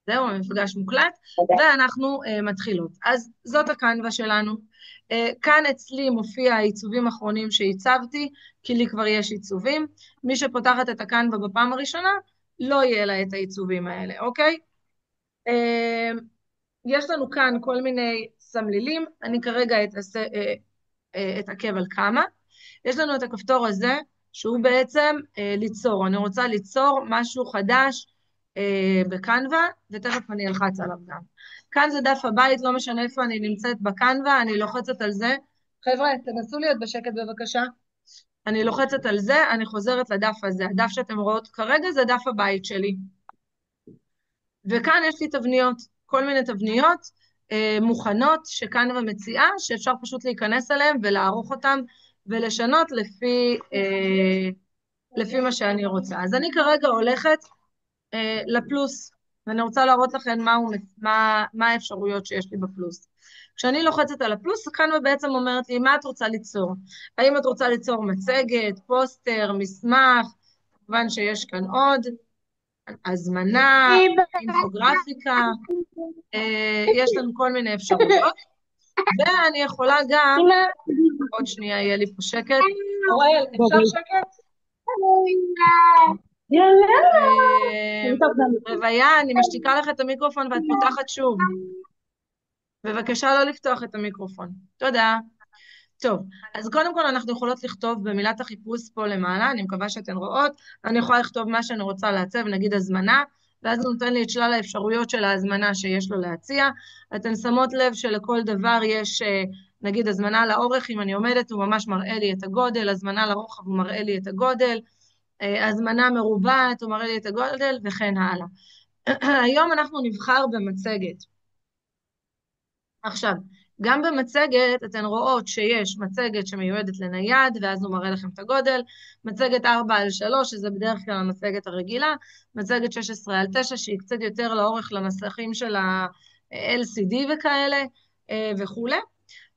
זהו, המפגש מוקלט, ואנחנו מתחילות. אז זאת הקנווה שלנו. כאן אצלי מופיע העיצובים האחרונים שהצבתי, כי לי כבר יש עיצובים. מי שפותחת את הקנווה בפעם הראשונה, לא יהיה לה את העיצובים האלה, אוקיי? יש לנו כאן כל מיני סמלילים, אני כרגע אתעכב על כמה. יש לנו את הכפתור הזה, שהוא בעצם ליצור. אני רוצה ליצור משהו חדש בקנווה, ותכף אני אלחץ עליו גם. כאן זה דף הבית, לא משנה איפה אני נמצאת בקנווה, אני לוחצת על זה. חבר'ה, תנסו להיות בשקט בבקשה. אני לוחצת על זה, אני חוזרת לדף הזה. הדף שאתם רואות כרגע זה דף הבית שלי. וכאן יש לי תבניות, כל מיני תבניות מוכנות שקנווה מציעה, שאפשר פשוט להיכנס אליהן ולערוך אותן ולשנות לפי מה שאני רוצה. אז אני כרגע הולכת לפלוס, ואני רוצה להראות לכם מה האפשרויות שיש לי בפלוס. כשאני לוחצת על הפלוס, קנווה בעצם אומרת לי, מה את רוצה ליצור? האם את רוצה ליצור מצגת, פוסטר, מסמך? כמובן שיש כאן עוד, הזמנה, אינפוגרפיקה, יש לנו כל מיני אפשרויות, ואני יכולה גם, עוד שנייה יהיה לי פה שקט, אוראל, אפשר שקט? רוויה, אני משתיקה לך את המיקרופון ואת פותחת שוב. בבקשה לא לפתוח את המיקרופון. תודה. טוב, אז קודם כל אנחנו יכולות לכתוב במילת החיפוש פה למעלה, אני מקווה שאתן רואות, אני יכולה לכתוב מה שאני רוצה לעצב, נגיד הזמנה, ואז הוא נותן לי את שלל האפשרויות של ההזמנה שיש לו להציע. אתן שמות לב שלכל דבר יש, נגיד הזמנה לאורך, אם אני עומדת הוא ממש מראה לי את הגודל, הזמנה לרוחב הוא מראה לי את הגודל, הזמנה מרובעת הוא מראה לי את הגודל, וכן הלאה. היום אנחנו נבחר במצגת. עכשיו, גם במצגת אתן רואות שיש מצגת שמיועדת לנייד, ואז הוא מראה לכם את הגודל, מצגת 4x3, שזה בדרך כלל המצגת הרגילה, מצגת 16x9, שהיא קצת יותר לאורך למסכים של ה-LCD וכאלה, וכולי.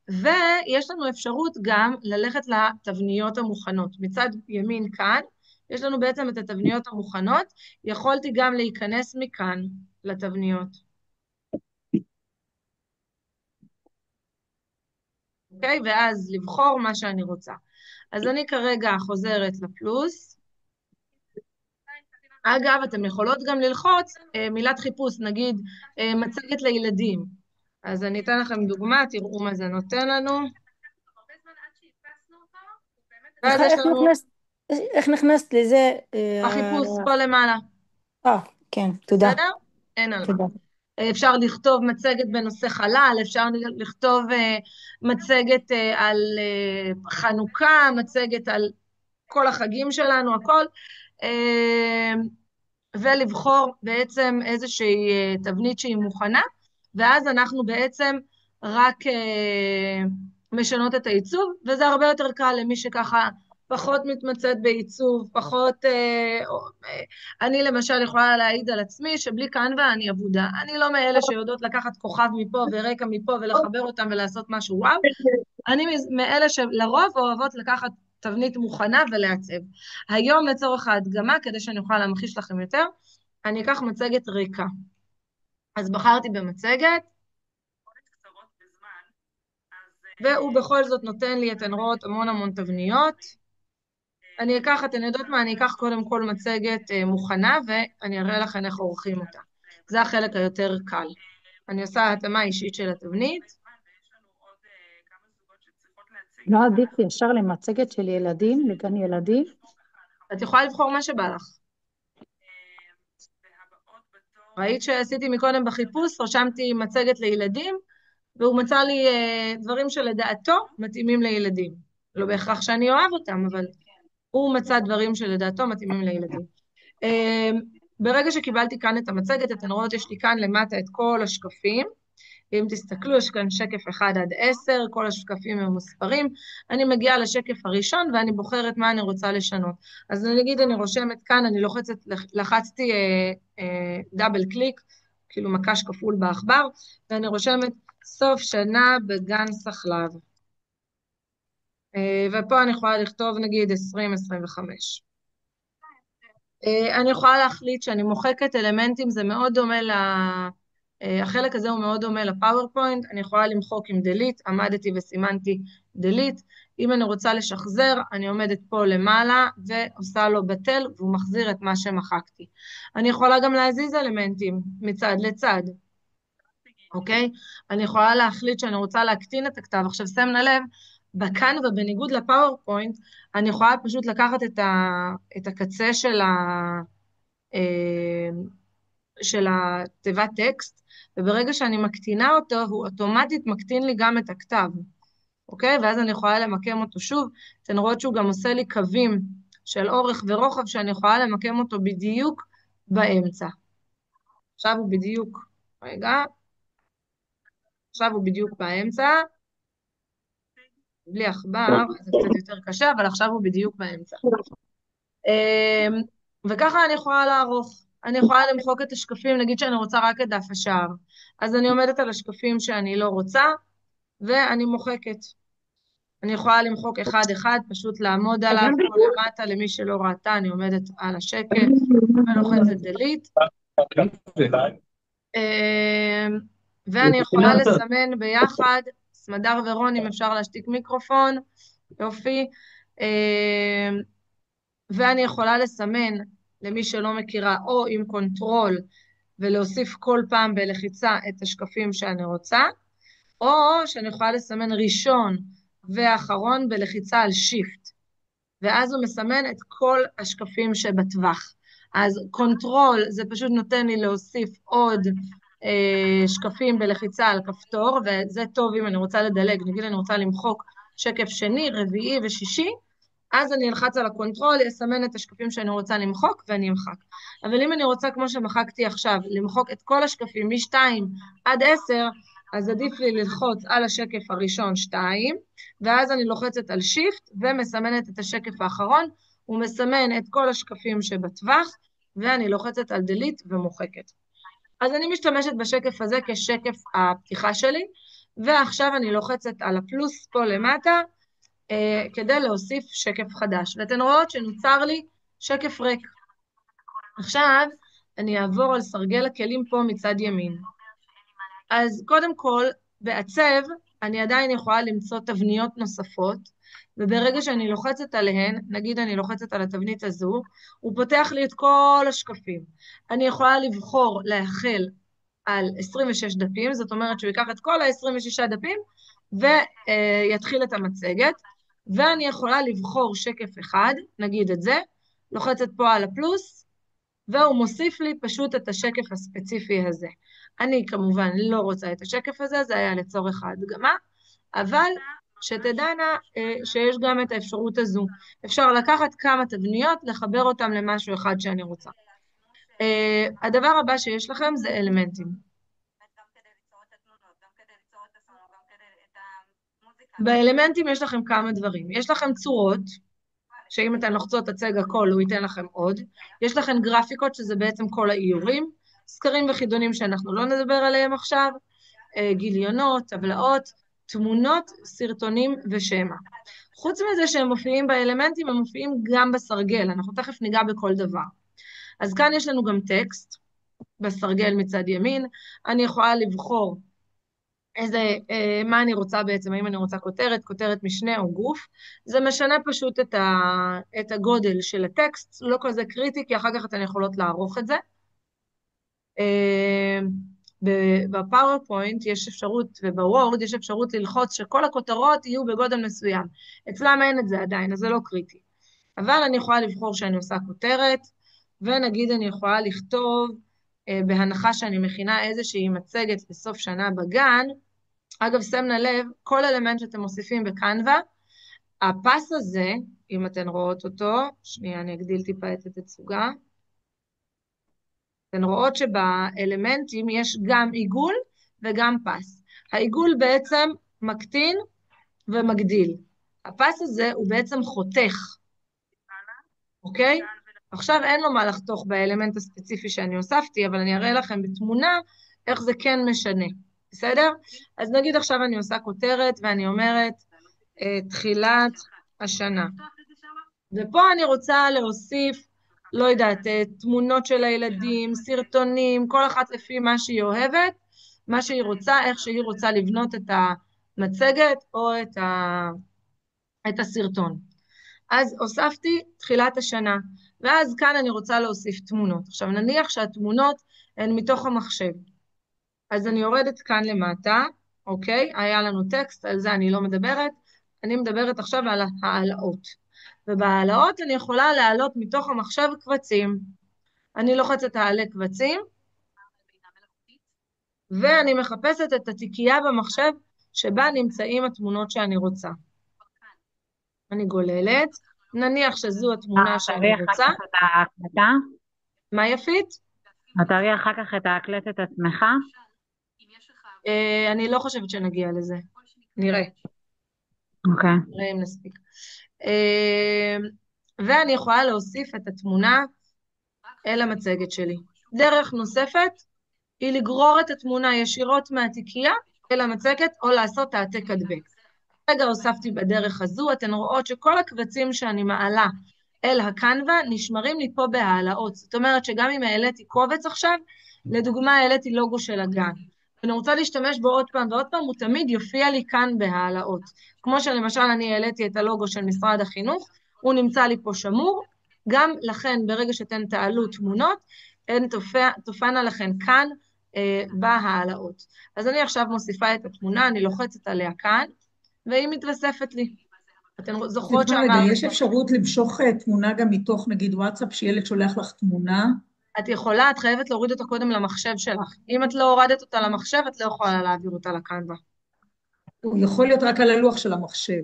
ויש לנו אפשרות גם ללכת לתבניות המוכנות. מצד ימין כאן, יש לנו בעצם את התבניות המוכנות, יכולתי גם להיכנס מכאן לתבניות. אוקיי? ואז לבחור מה שאני רוצה. אז אני כרגע חוזרת לפלוס. אגב, אתם יכולות גם ללחוץ מילת חיפוש, נגיד מצגת לילדים. אז אני אתן לכם דוגמה, תראו מה זה נותן לנו. ואז יש לנו איך נכנסת לזה? החיפוש פה למעלה. כן, תודה. בסדר? אין על מה. תודה. אפשר לכתוב מצגת בנושא חלל, אפשר לכתוב מצגת על חנוכה, מצגת על כל החגים שלנו, הכל, ולבחור בעצם איזושהי תבנית שהיא מוכנה, ואז אנחנו בעצם רק משנות את העיצוב, וזה הרבה יותר קל למי שככה פחות מתמצאת בעיצוב, פחות, אני למשל יכולה להעיד על עצמי שבלי קנווה אני אבודה. אני לא מאלה שיודעות לקחת כוכב מפה ורקע מפה ולחבר אותם ולעשות משהו וואו. אני מאלה שלרוב אוהבות לקחת תבנית מוכנה ולעצב. היום לצורך ההדגמה, כדי שאני אוכל להמחיש לכם יותר, אני אקח מצגת ריקה. אז בחרתי במצגת, והוא בכל זאת נותן לי, אתן רואות, המון תבניות. אני אקח, אתן יודעות מה, אני אקח קודם כל מצגת מוכנה, ואני אראה לכם איך עורכים אותה. זה החלק היותר קל. אני עושה התאמה אישית של התבנית. לא עדיף ישר למצגת של ילדים, לגן ילדים? את יכולה לבחור מה שבא לך. ראית שעשיתי מקודם בחיפוש, רשמתי מצגת לילדים, והוא מצא לי דברים שלדעתו מתאימים לילדים. לא בהכרח שאני אוהב אותם, אבל הוא מצא דברים שלדעתו מתאימים לילדים. ברגע שקיבלתי כאן את המצגת, אתן רואות, יש לי כאן למטה את כל השקפים. אם תסתכלו, יש כאן שקף 1 עד 10, כל השקפים הם מוספרים. אני מגיעה לשקף הראשון ואני בוחרת מה אני רוצה לשנות. אז נגיד אני רושמת כאן, אני לחצתי דאבל קליק, כאילו מקש כפול בעכבר, ואני רושמת סוף שנה בגן סחלב. ופה אני יכולה לכתוב נגיד 2025. אני יכולה להחליט שאני מוחקת אלמנטים, זה מאוד דומה החלק הזה הוא מאוד דומה לפאורפוינט, אני יכולה למחוק עם delete, עמדתי וסימנתי delete, אם אני רוצה לשחזר, אני עומדת פה למעלה ועושה לו בטל, והוא מחזיר את מה שמחקתי. אני יכולה גם להזיז אלמנטים מצד לצד, אוקיי? אני יכולה להחליט שאני רוצה להקטין את הכתב. עכשיו, שמנה לב, בקנבה, בניגוד לפאורפוינט, אני יכולה פשוט לקחת את הקצה אה, של התיבת טקסט, וברגע שאני מקטינה אותו, הוא אוטומטית מקטין לי גם את הכתב, אוקיי? ואז אני יכולה למקם אותו שוב. אתן רואות שהוא גם עושה לי קווים של אורך ורוחב, שאני יכולה למקם אותו בדיוק באמצע. עכשיו הוא בדיוק, רגע, עכשיו הוא בדיוק באמצע, בלי עכבר, זה קצת יותר קשה, אבל עכשיו הוא בדיוק באמצע. וככה אני יכולה לערוך. אני יכולה למחוק את השקפים, נגיד שאני רוצה רק את דף השער. אז אני עומדת על השקפים שאני לא רוצה, ואני מוחקת. אני יכולה למחוק אחד-אחד, פשוט לעמוד עליו פה למטה, למי שלא ראתה, אני עומדת על השקף ולוחצת delete. ואני יכולה לסמן ביחד, סמדר ורון, אם אפשר להשתיק מיקרופון, יופי. ואני יכולה לסמן, למי שלא מכירה, או עם קונטרול, ולהוסיף כל פעם בלחיצה את השקפים שאני רוצה, או שאני יכולה לסמן ראשון ואחרון בלחיצה על שיפט, ואז הוא מסמן את כל השקפים שבטווח. אז קונטרול זה פשוט נותן לי להוסיף עוד שקפים בלחיצה על כפתור, וזה טוב אם אני רוצה לדלג, נגיד אני רוצה למחוק שקף שני, רביעי ושישי, אז אני אלחץ על הקונטרול, אסמן את השקפים שאני רוצה למחוק, ואני אמחק. אבל אם אני רוצה, כמו שמחקתי עכשיו, למחוק את כל השקפים מ-2 עד 10, אז עדיף לי ללחוץ על השקף הראשון 2, ואז אני לוחצת על שיפט, ומסמנת את השקף האחרון, ומסמן את כל השקפים שבטווח, ואני לוחצת על delete ומוחקת. אז אני משתמשת בשקף הזה כשקף הפתיחה שלי, ועכשיו אני לוחצת על הפלוס פה למטה, כדי להוסיף שקף חדש. ואתן רואות שנוצר לי שקף ריק. עכשיו אני אעבור על סרגל הכלים פה מצד ימין. אז קודם כל, בעצב, אני עדיין יכולה למצוא תבניות נוספות, וברגע שאני לוחצת עליהן, נגיד אני לוחצת על התבנית הזו, הוא פותח לי את כל השקפים. אני יכולה לבחור להחל על 26 דפים, זאת אומרת שהוא ייקח את כל ה-26 דפים, ויתחיל את המצגת, ואני יכולה לבחור שקף אחד, נגיד את זה, לוחצת פה על הפלוס, והוא מוסיף לי פשוט את השקף הספציפי הזה. אני כמובן לא רוצה את השקף הזה, זה היה לצורך ההדגמה, אבל שתדענה שיש גם את האפשרות הזו. אפשר לקחת כמה תבניות, לחבר אותם למשהו אחד שאני רוצה. הדבר הבא שיש לכם זה אלמנטים. באלמנטים יש לכם כמה דברים. יש לכם צורות, שאם אתן לוחצות הצג הכל, הוא ייתן לכם עוד. יש לכם גרפיקות, שזה בעצם כל האיורים, סקרים וחידונים שאנחנו לא נדבר עליהם עכשיו, גיליונות, טבלאות, תמונות, סרטונים ושמה. חוץ מזה שהם מופיעים באלמנטים, הם מופיעים גם בסרגל, אנחנו תכף ניגע בכל דבר. אז כאן יש לנו גם טקסט, בסרגל מצד ימין, אני יכולה לבחור מה אני רוצה בעצם, האם אני רוצה כותרת, כותרת משנה או גוף, זה משנה פשוט את הגודל של הטקסט, לא כזה קריטי, כי אחר כך אתן יכולות לערוך את זה. בפאורפוינט יש אפשרות, ובוורד יש אפשרות ללחוץ שכל הכותרות יהיו בגודל מסוים. אצלם אין את זה עדיין, אז זה לא קריטי. אבל אני יכולה לבחור שאני עושה כותרת, ונגיד אני יכולה לכתוב, בהנחה שאני מכינה איזושהי מצגת לסוף שנה בגן, אגב, שמנה לב, כל אלמנט שאתם מוסיפים בקנבה, הפס הזה, אם אתן רואות אותו, שנייה, אני אגדיל טיפה את התצוגה, אתן רואות שבאלמנטים יש גם עיגול וגם פס. העיגול בעצם מקטין ומגדיל. הפס הזה הוא בעצם חותך, אוקיי? עכשיו אין לו מה לחתוך באלמנט הספציפי שאני הוספתי, אבל אני אראה לכם בתמונה איך זה כן משנה. בסדר? אז נגיד עכשיו אני עושה כותרת ואני אומרת תחילת השנה. ופה אני רוצה להוסיף לא יודעת, תמונות של הילדים, סרטונים, כל אחת לפי מה שהיא אוהבת, מה שהיא רוצה, איך שהיא רוצה לבנות את המצגת או את הסרטון. אז הוספתי תחילת השנה, ואז כאן אני רוצה להוסיף תמונות. עכשיו נניח שהתמונות הן מתוך המחשב, אז אני יורדת כאן למטה, אוקיי? היה לנו טקסט, על זה אני לא מדברת, אני מדברת עכשיו על העלאות. ובהעלאות אני יכולה להעלות מתוך המחשב קבצים. אני לוחצת העלה קבצים, ואני מחפשת את התיקייה במחשב שבה נמצאים התמונות שאני רוצה. אני גוללת, נניח שזו התמונה שאני תראי אחר רוצה. כך את ההקלטה? מה יפית? תראי אחר כך את ההקלטת עצמך? אני לא חושבת שנגיע לזה. נראה, אוקיי. נראה אם נספיק. ואני יכולה להוסיף את התמונה אל המצגת שלי. דרך נוספת היא לגרור את התמונה ישירות מהתיקייה אל המצגת או לעשות העתק הדבק. רגע הוספתי בדרך הזו, אתן רואות שכל הקבצים שאני מעלה אל הקנבה נשמרים לי פה בהעלאות. זאת אומרת שגם אם העליתי קובץ עכשיו, לדוגמה העליתי לוגו של הגן, אני רוצה להשתמש בו עוד פעם ועוד פעם, הוא תמיד יופיע לי כאן בהעלאות. כמו שלמשל אני העליתי את הלוגו של משרד החינוך, הוא נמצא לי פה שמור, גם לכן ברגע שאתן תעלו תמונות, הן תופענה לכן כאן בהעלאות. אז אני עכשיו מוסיפה את התמונה, אני לוחצת עליה כאן, והיא מתווספת לי. אתן זוכרות סליחה רגע, שאמרתי, יש אפשרות למשוך תמונה גם מתוך נגיד וואטסאפ, שילד שולח לך תמונה? את יכולה, את חייבת להוריד אותה קודם למחשב שלך. אם את לא הורדת אותה למחשב, את לא יכולה להעביר אותה לקנבה. הוא יכול להיות רק על הלוח של המחשב.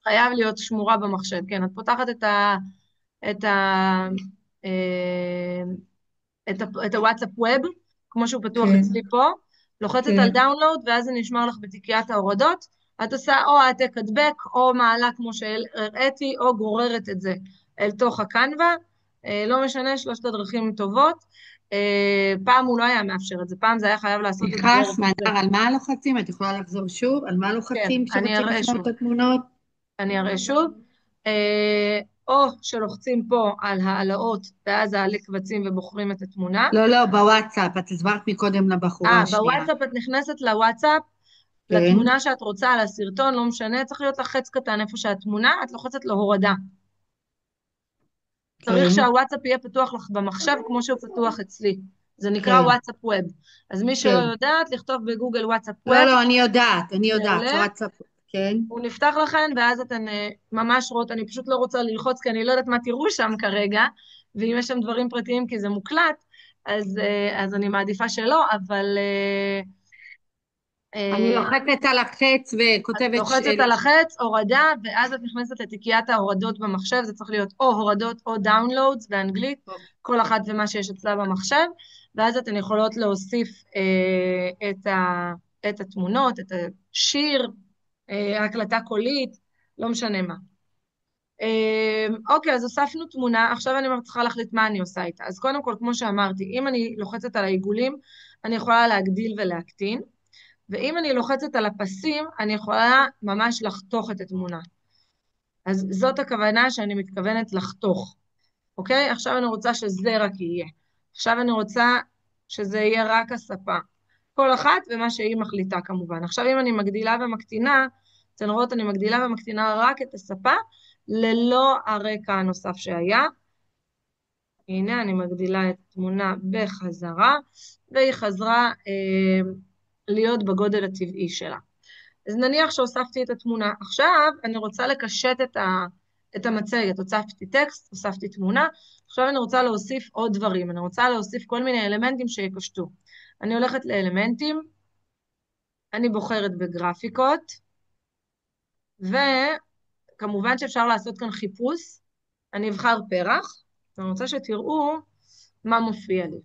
חייב להיות שמורה במחשב, כן. את פותחת את ה, אה, את הוואטסאפ ווב, כמו שהוא פתוח כן, אצלי פה, לוחצת על כן. דאונלואוד, ואז זה נשמר לך בתיקיית ההורדות. את עושה או העתק הדבק, או מעלה כמו שהראיתי, או גוררת את זה אל תוך הקנבה. לא משנה, שלושת הדרכים טובות. פעם הוא לא היה מאפשר את זה, פעם זה היה חייב לעשות את זה סליחה, דרך זה. סמדר, על מה לוחצים? את יכולה לחזור שוב? על מה כן, לוחצים אני כשרוצים אראה לשמור את שוב. התמונות? אני אראה שוב. או שלוחצים פה על העלאות, ואז העלה קבצים ובוחרים את התמונה. לא, לא, בוואטסאפ. את הסברת מקודם לבחורה השנייה. בוואטסאפ את נכנסת לוואטסאפ, כן, לתמונה שאת רוצה, על הסרטון, לא משנה, צריך להיות לך חץ קטן איפה שהתמונה, את לוחצת להורדה. צריך כן, שהוואטסאפ יהיה פתוח לך במחשב כמו שהוא פתוח אצלי. זה נקרא כן, וואטסאפ ווב. אז מי שלא כן. יודעת, לכתוב בגוגל וואטסאפ לא, ווב, לא, אני יודעת, מעולה, וואטסאפ, כן. הוא נפתח לכן, ואז אתן ממש רואות, אני פשוט לא רוצה ללחוץ, כי אני לא יודעת מה תראו שם כרגע, ואם יש שם דברים פרטיים כי זה מוקלט, אז אני מעדיפה שלא, אבל אני אה, לוחצת על החץ את וכותבת לוחצת על החץ, הורדה, ואז את נכנסת לתיקיית ההורדות במחשב, זה צריך להיות או הורדות או downloads באנגלית, כל אחת ומה שיש אצלה במחשב, ואז אתן יכולות להוסיף את התמונות, את השיר, הקלטה קולית, לא משנה מה. אוקיי, אז הוספנו תמונה, עכשיו אני צריכה להחליט מה אני עושה איתה. אז קודם כל, כמו שאמרתי, אם אני לוחצת על העיגולים, אני יכולה להגדיל ולהקטין, ואם אני לוחצת על הפסים, אני יכולה ממש לחתוך את התמונה. אז זאת הכוונה שאני מתכוונת לחתוך, אוקיי? עכשיו אני רוצה שזה רק יהיה. עכשיו אני רוצה שזה יהיה רק הספה. כל אחת ומה שהיא מחליטה כמובן. עכשיו אם אני מגדילה ומקטינה, אתן רואות אני מגדילה ומקטינה רק את הספה, ללא הרקע הנוסף שהיה. הנה אני מגדילה את התמונה בחזרה, והיא חזרה להיות בגודל הטבעי שלה. אז נניח שהוספתי את התמונה. עכשיו אני רוצה לקשט את המצגת. הוספתי טקסט, הוספתי תמונה. עכשיו אני רוצה להוסיף עוד דברים. אני רוצה להוסיף כל מיני אלמנטים שיקשטו. אני הולכת לאלמנטים, אני בוחרת בגרפיקות, וכמובן שאפשר לעשות כאן חיפוש. אני אבחר פרח, ואני רוצה שתראו מה מופיע לי.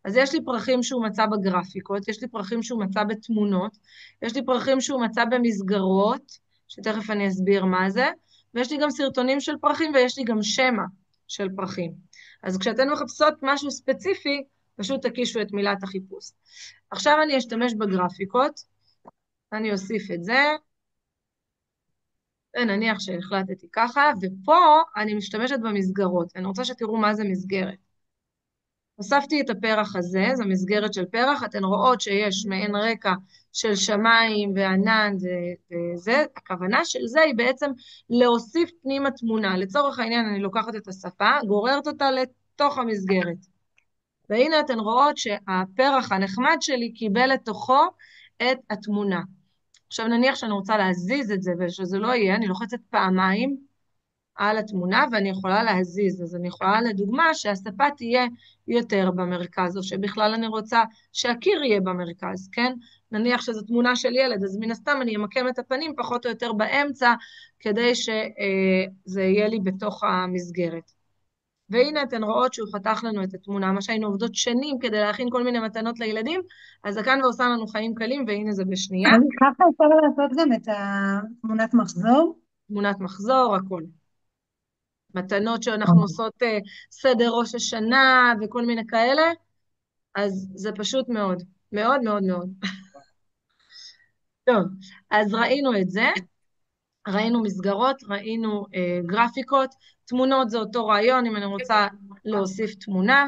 אז יש לי פרחים שהוא מצא בגרפיקות, יש לי פרחים שהוא מצא בתמונות, יש לי פרחים שהוא מצא במסגרות, שתכף אני אסביר מה זה, ויש לי גם סרטונים של פרחים, ויש לי גם שמע של פרחים. אז כשאתן מחפשות משהו ספציפי, פשוט תקישו את מילת החיפוש. עכשיו אני אשתמש בגרפיקות, אני אוסיף את זה, ונניח שהחלטתי ככה, ופה אני משתמשת במסגרות. אני רוצה שתראו מה זה מסגרת. הוספתי את הפרח הזה, זו מסגרת של פרח, אתן רואות שיש מעין רקע של שמיים וענן וזה, הכוונה של זה היא בעצם להוסיף פנימה תמונה. לצורך העניין אני לוקחת את השפה, גוררת אותה לתוך המסגרת. והנה אתן רואות שהפרח הנחמד שלי קיבל לתוכו את התמונה. עכשיו נניח שאני רוצה להזיז את זה ושזה לא יהיה, אני לוחצת פעמיים על התמונה ואני יכולה להזיז. אז אני יכולה לדוגמה שהספה תהיה יותר במרכז, או שבכלל אני רוצה שהקיר יהיה במרכז, כן? נניח שזו תמונה של ילד, אז מן הסתם אני אמקם את הפנים פחות או יותר באמצע, כדי שזה יהיה לי בתוך המסגרת. והנה אתן רואות שהוא חתך לנו את התמונה, מה שהיינו עובדות שנים כדי להכין כל מיני מתנות לילדים, אז הקנווה עושה לנו חיים קלים, והנה זה בשנייה. ככה אפשר לעשות גם את תמונת מחזור? תמונת מחזור, הכל. מתנות שאנחנו עושות סדר ראש השנה וכל מיני כאלה, אז זה פשוט מאוד, מאוד מאוד מאוד. טוב, אז ראינו את זה, ראינו מסגרות, ראינו גרפיקות, תמונות זה אותו רעיון, אם אני רוצה להוסיף תמונה,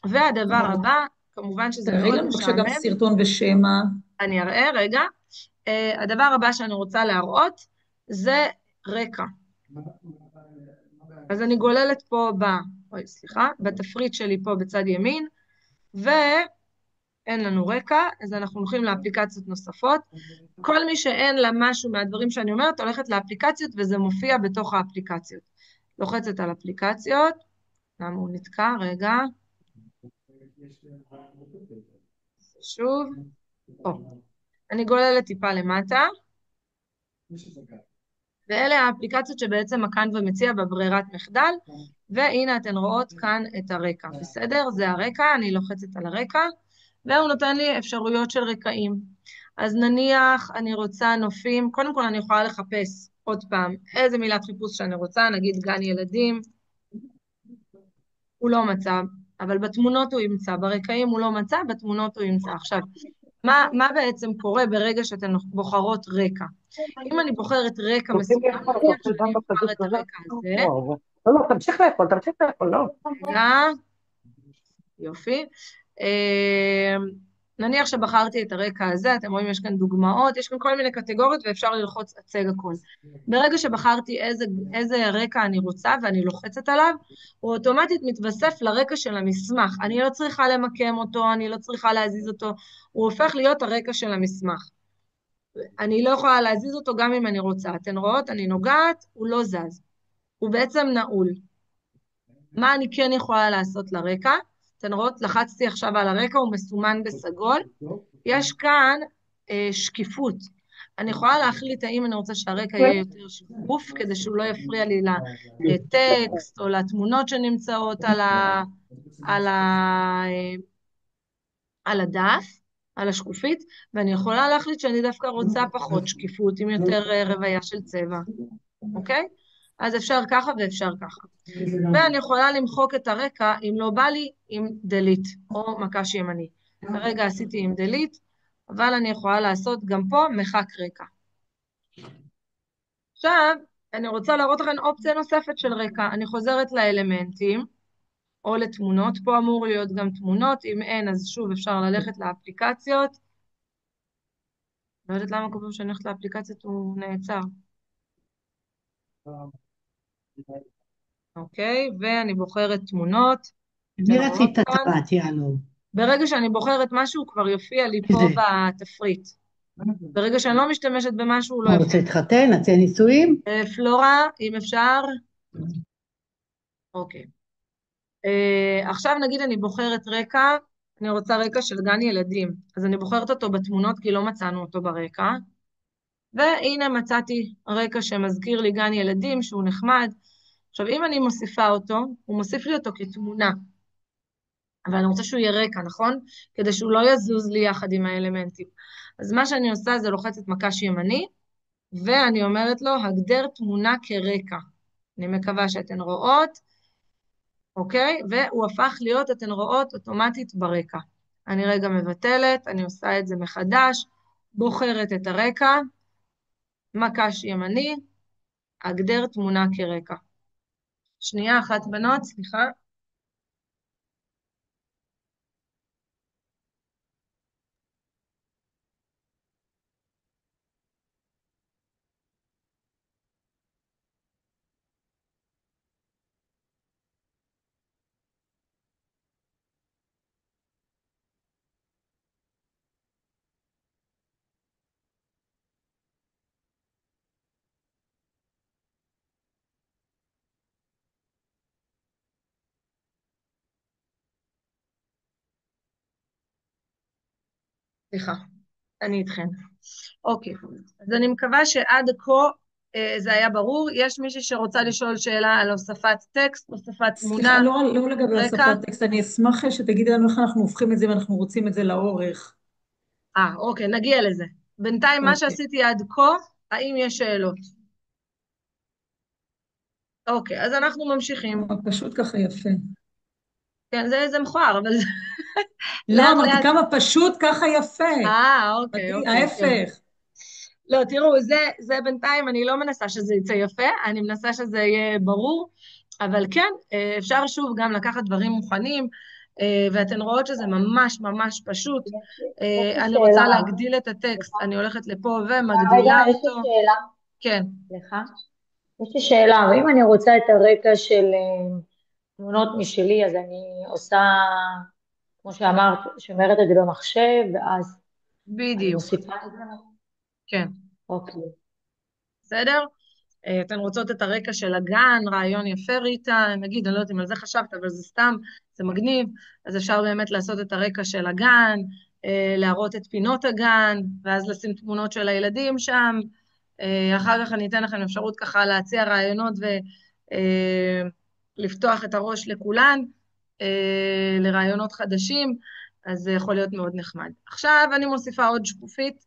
והדבר הבא, כמובן שזה מאוד משעמם. תראי לנו בבקשה גם סרטון ושמה. אני אראה, רגע. הדבר הבא שאני רוצה להראות, זה רקע. אז אני גוללת פה בתפריט שלי פה בצד ימין, ואין לנו רקע, אז אנחנו הולכים לאפליקציות נוספות. כל מי שאין לה משהו מהדברים שאני אומרת, הולכת לאפליקציות, וזה מופיע בתוך האפליקציות. לוחצת על אפליקציות, למה הוא נתקע? רגע. שוב. אני גוללת טיפה למטה. ואלה האפליקציות שבעצם הקנווה מציע בברירת מחדל, והנה אתן רואות כאן את הרקע, בסדר? זה הרקע, אני לוחצת על הרקע, והוא נותן לי אפשרויות של רקעים. אז נניח אני רוצה נופים, קודם כל אני יכולה לחפש עוד פעם איזה מילת חיפוש שאני רוצה, נגיד גן ילדים, הוא לא מצא, אבל בתמונות הוא ימצא, ברקעים הוא לא מצא, בתמונות הוא ימצא. עכשיו, מה בעצם קורה ברגע שאתן בוחרות רקע? אם אני בוחרת רקע מסוים, אני בוחר את הרקע הזה. לא, תמשיך לאכול, לא. רגע, יופי. נניח שבחרתי את הרקע הזה, אתם רואים יש כאן דוגמאות, יש כאן כל מיני קטגוריות ואפשר ללחוץ הצג הכל. ברגע שבחרתי איזה רקע אני רוצה ואני לוחצת עליו, הוא אוטומטית מתווסף לרקע של המסמך. אני לא צריכה למקם אותו, אני לא צריכה להזיז אותו, הוא הופך להיות הרקע של המסמך. אני לא יכולה להזיז אותו גם אם אני רוצה. אתן רואות, אני נוגעת, הוא לא זז. הוא בעצם נעול. מה אני כן יכולה לעשות לרקע? אתן רואות, לחצתי עכשיו על הרקע, הוא מסומן בסגול. יש כאן שקיפות. אני יכולה להחליט האם אני רוצה שהרקע יהיה יותר שקוף, כדי שהוא לא יפריע לי לטקסט או לתמונות שנמצאות על הדף, על השקופית, ואני יכולה להחליט שאני דווקא רוצה פחות שקיפות, עם יותר רוויה של צבע. אוקיי? אז אפשר ככה ואפשר ככה. ואני יכולה למחוק את הרקע, אם לא בא לי, עם delete, או מקש ימני. כרגע עשיתי עם delete, אבל אני יכולה לעשות גם פה מחק רקע. עכשיו, אני רוצה להראות לכם אופציה נוספת של רקע. אני חוזרת לאלמנטים, או לתמונות. פה אמור להיות גם תמונות. אם אין, אז שוב אפשר ללכת לאפליקציות. לא יודעת למה כל פעם שאני הולכת לאפליקציות הוא נעצר. אוקיי, ואני בוחרת תמונות. אני רצית את הטבעת, יאללה. ברגע שאני בוחרת משהו, הוא כבר יופיע לי פה בתפריט. ברגע שאני לא משתמשת במשהו, הוא לא יופיע. רוצה להתחתן, נעשה נישואים? פלורה, אם אפשר. אוקיי. עכשיו נגיד אני בוחרת רקע, אני רוצה רקע של גן ילדים, אז אני בוחרת אותו בתמונות כי לא מצאנו אותו ברקע, והנה מצאתי רקע שמזכיר לי גן ילדים שהוא נחמד. עכשיו אם אני מוסיפה אותו, הוא מוסיף לי אותו כתמונה, אבל אני רוצה שהוא יהיה רקע, נכון? כדי שהוא לא יזוז לי יחד עם האלמנטים. אז מה שאני עושה זה לוחצת מקש ימני, ואני אומרת לו, הגדר תמונה כרקע. אני מקווה שאתן רואות, אוקיי? והוא הפך להיות, אתן רואות, אוטומטית ברקע. אני רגע מבטלת, אני עושה את זה מחדש, בוחרת את הרקע, מקש ימני, אגדר תמונה כרקע. שנייה אחת בנות, סליחה. סליחה, אני איתכן. אוקיי, אז אני מקווה שעד כה זה היה ברור. יש מישהי שרוצה לשאול שאלה על הוספת טקסט, הוספת תמונה, סליחה, לא לגבי רקע? הוספת טקסט, אני אשמח שתגידי לנו איך אנחנו הופכים את זה ואנחנו רוצים את זה לאורך. אוקיי, נגיע לזה. בינתיים מה שעשיתי עד כה, האם יש שאלות? אוקיי, אז אנחנו ממשיכים. פשוט ככה יפה. כן, זה מכוער, אבל זה... לא, אמרתי כמה פשוט ככה יפה. אוקיי. ההפך. לא, תראו, זה בינתיים, אני לא מנסה שזה יצא יפה, אני מנסה שזה יהיה ברור, אבל כן, אפשר שוב גם לקחת דברים מוכנים, ואתן רואות שזה ממש ממש פשוט. אני רוצה להגדיל את הטקסט, אני הולכת לפה ומגדילה רגע, יש לי אותו. שאלה. כן. סליחה. יש לי שאלה, ואם אני רוצה את הרקע של תמונות משלי, אז אני עושה, כמו שאמרת, שומרת את זה במחשב, ואז אני בדיוק. מוסיפה את זה. כן. אוקיי. בסדר? אתן רוצות את הרקע של הגן, רעיון יפה ריטה, נגיד, אני לא יודעת אם על זה חשבת, אבל זה סתם, זה מגניב, אז אפשר באמת לעשות את הרקע של הגן, להראות את פינות הגן, ואז לשים תמונות של הילדים שם. אחר כך אני אתן לכם אפשרות ככה להציע רעיונות ולפתוח את הראש לכולן, לרעיונות חדשים, אז זה יכול להיות מאוד נחמד. עכשיו אני מוסיפה עוד שקופית.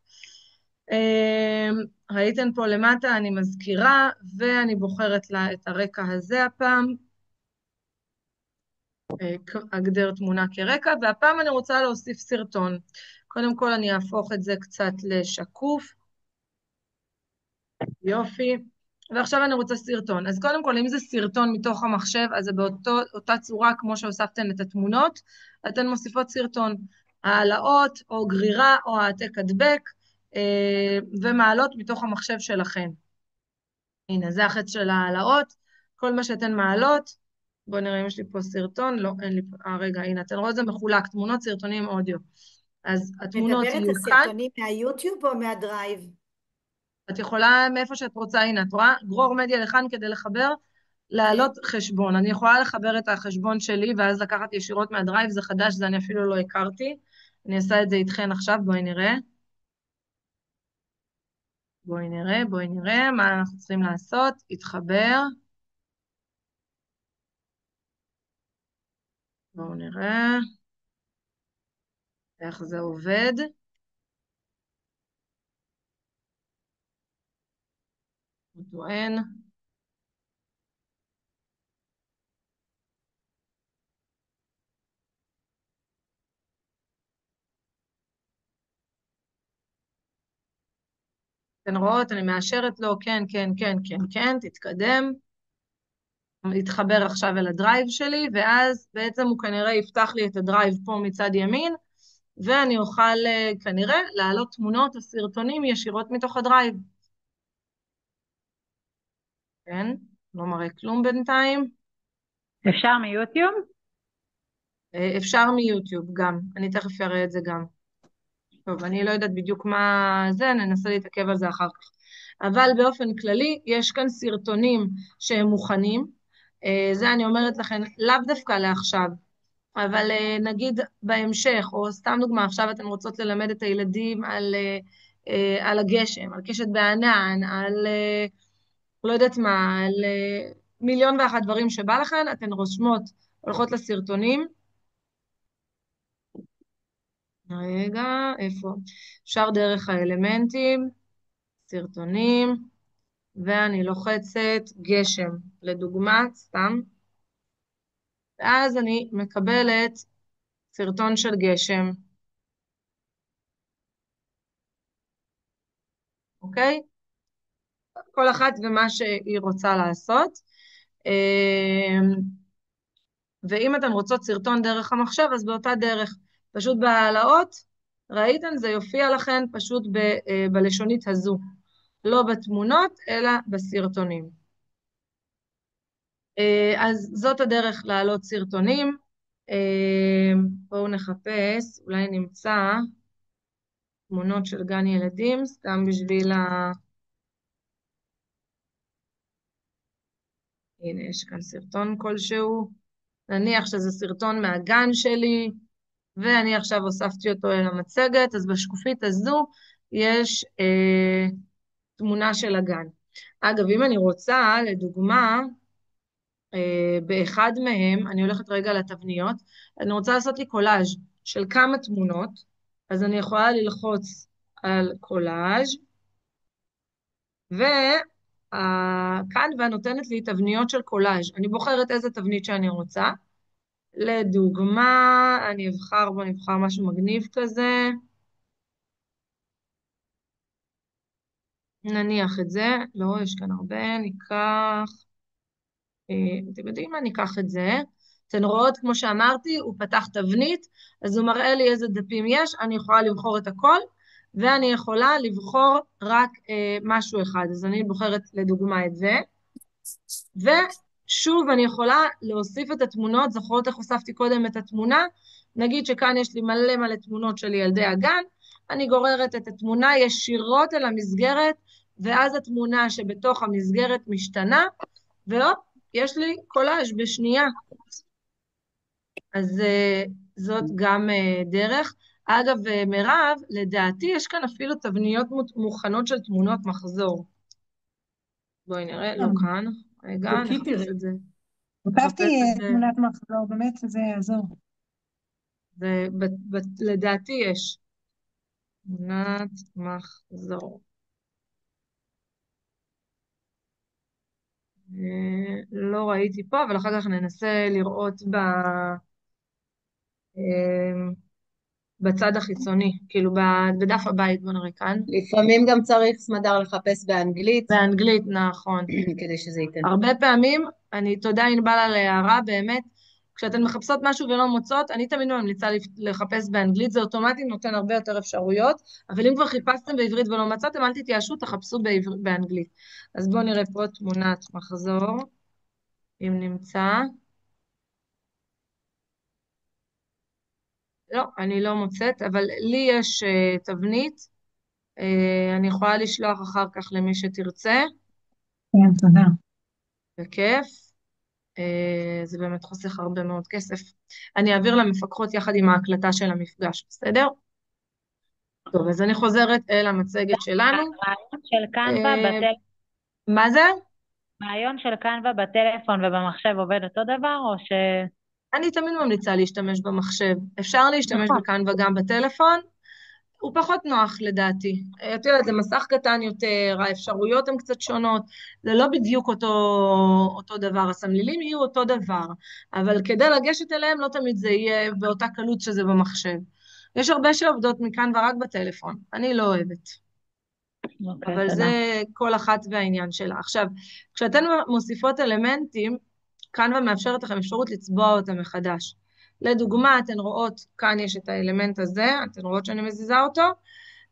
ראיתן פה למטה, אני מזכירה, ואני בוחרת לה את הרקע הזה הפעם. אגדר תמונה כרקע, והפעם אני רוצה להוסיף סרטון. קודם כל אני אהפוך את זה קצת לשקוף. יופי. ועכשיו אני רוצה סרטון. אז קודם כל, אם זה סרטון מתוך המחשב, אז זה באותה צורה כמו שהוספתן את התמונות, אתן מוסיפות סרטון. העלאות או גרירה או העתק הדבק, ומעלות מתוך המחשב שלכן. הנה, זה החץ של העלאות. כל מה שאתן מעלות, בואו נראה אם יש לי פה סרטון, לא, אין לי פה, רגע, הנה, אתן רואות זה מחולק, תמונות, סרטונים, אודיו. אז התמונות יהיו כאן. מדברת הסרטונים מהיוטיוב או מהדרייב? את יכולה מאיפה שאת רוצה, הנה, את רואה? גרור מדיה לכאן כדי לחבר, להעלות חשבון. אני יכולה לחבר את החשבון שלי, ואז לקחת ישירות מהדרייב, זה חדש, זה אני אפילו לא הכרתי. אני אעשה את זה איתכן עכשיו, בואי נראה. בואי נראה מה אנחנו צריכים לעשות. התחבר. בואו נראה איך זה עובד. הוא טוען. אתן רואות, אני מאשרת לו, כן, כן, כן, כן, כן, תתקדם. להתחבר עכשיו אל הדרייב שלי, ואז בעצם הוא כנראה יפתח לי את הדרייב פה מצד ימין, ואני אוכל כנראה להעלות תמונות או סרטונים ישירות מתוך הדרייב. כן, לא מראה כלום בינתיים. אפשר מיוטיוב? אפשר מיוטיוב גם, אני תכף אראה את זה גם. טוב, אני לא יודעת בדיוק מה זה, ננסה להתעכב על זה אחר כך. אבל באופן כללי, יש כאן סרטונים שהם מוכנים, זה אני אומרת לכם, לאו דווקא לעכשיו, אבל נגיד בהמשך, או סתם דוגמה, עכשיו אתן רוצות ללמד את הילדים על הגשם, על קשת בענן, על לא יודעת מה, על מיליון ואחת דברים שבא לכן, אתן רושמות, הולכות לסרטונים. רגע, איפה? אפשר דרך האלמנטים, סרטונים, ואני לוחצת גשם, לדוגמה, סתם. ואז אני מקבלת סרטון של גשם. אוקיי? כל אחת ומה שהיא רוצה לעשות. ואם אתן רוצות סרטון דרך המחשב, אז באותה דרך, פשוט בהעלאות, ראיתן, זה יופיע לכן פשוט בלשונית הזו, לא בתמונות, אלא בסרטונים. אז זאת הדרך להעלות סרטונים. בואו נחפש, אולי נמצא תמונות של גן ילדים, סתם בשביל הנה, יש כאן סרטון כלשהו. נניח שזה סרטון מהגן שלי, ואני עכשיו הוספתי אותו אל המצגת, אז בשקופית הזו יש תמונה של הגן. אגב, אם אני רוצה, לדוגמה, באחד מהם, אני הולכת רגע לתבניות, אני רוצה לעשות לי קולאז' של כמה תמונות, אז אני יכולה ללחוץ על קולאז', וכאן נותנת לי תבניות של קולאז'. אני בוחרת איזה תבנית שאני רוצה. לדוגמה, אני אבחר משהו מגניב כזה. נניח את זה. לא, יש כאן הרבה, ניקח. אתם יודעים מה? ניקח את זה. אתן רואות, כמו שאמרתי, הוא פתח תבנית, אז הוא מראה לי איזה דפים יש, אני יכולה לבחור את הכל, ואני יכולה לבחור רק משהו אחד. אז אני בוחרת לדוגמה את זה, ושוב אני יכולה להוסיף את התמונות, זוכרות איך הוספתי קודם את התמונה? נגיד שכאן יש לי מלא מלא תמונות של ילדי הגן, אני גוררת את התמונה ישירות אל המסגרת, ואז התמונה שבתוך המסגרת משתנה, והופ, יש לי קולאז' בשנייה. אז זאת גם דרך. אגב, מירב, לדעתי יש כאן אפילו תבניות מוכנות של תמונות מחזור. בואי נראה, לא כאן. רגע, נחפש את זה. כתבתי תמונת מחזור, באמת שזה יעזור. לדעתי יש. תמונת מחזור. לא ראיתי פה, אבל אחר כך ננסה לראות בצד החיצוני, כאילו בדף הבית, בוא נראה כאן. לפעמים גם צריך סמדר לחפש באנגלית. באנגלית, נכון. כדי שזה ייתן. הרבה פעמים, תודה ענבל על הערה, באמת, כשאתן מחפשות משהו ולא מוצאות, אני תמיד ממליצה לחפש באנגלית, זה אוטומטית נותן הרבה יותר אפשרויות, אבל אם כבר חיפשתם בעברית ולא מצאתם, אל תתייאשו, תחפשו באנגלית. אז בואו נראה פה תמונת מחזור, אם נמצא. לא, אני לא מוצאת, אבל לי יש תבנית, אני יכולה לשלוח אחר כך למי שתרצה. כן, תודה. בכיף. זה באמת חוסך הרבה מאוד כסף. אני אעביר למפקחות יחד עם ההקלטה של המפגש, בסדר? טוב, אז אני חוזרת אל המצגת שלנו. רעיון של קנווה בטלפון. מה זה? רעיון של קנווה בטלפון ובמחשב עובד אותו דבר, או ש... אני תמיד ממליצה להשתמש במחשב. אפשר להשתמש בקנווה גם בטלפון, הוא פחות נוח לדעתי. את יודעת, זה מסך קטן יותר, האפשרויות הן קצת שונות, זה לא בדיוק אותו דבר, הסמלילים יהיו אותו דבר, אבל כדי לגשת אליהם לא תמיד זה יהיה באותה קלות שזה במחשב. יש הרבה שעובדות מכאן ורק בטלפון, אני לא אוהבת. אבל זה כל אחת והעניין שלה. עכשיו, כשאתן מוסיפות אלמנטים, קנווה מאפשרת לכם אפשרות לצבוע אותם מחדש. לדוגמה, אתן רואות, כאן יש את האלמנט הזה, אתן רואות שאני מזיזה אותו,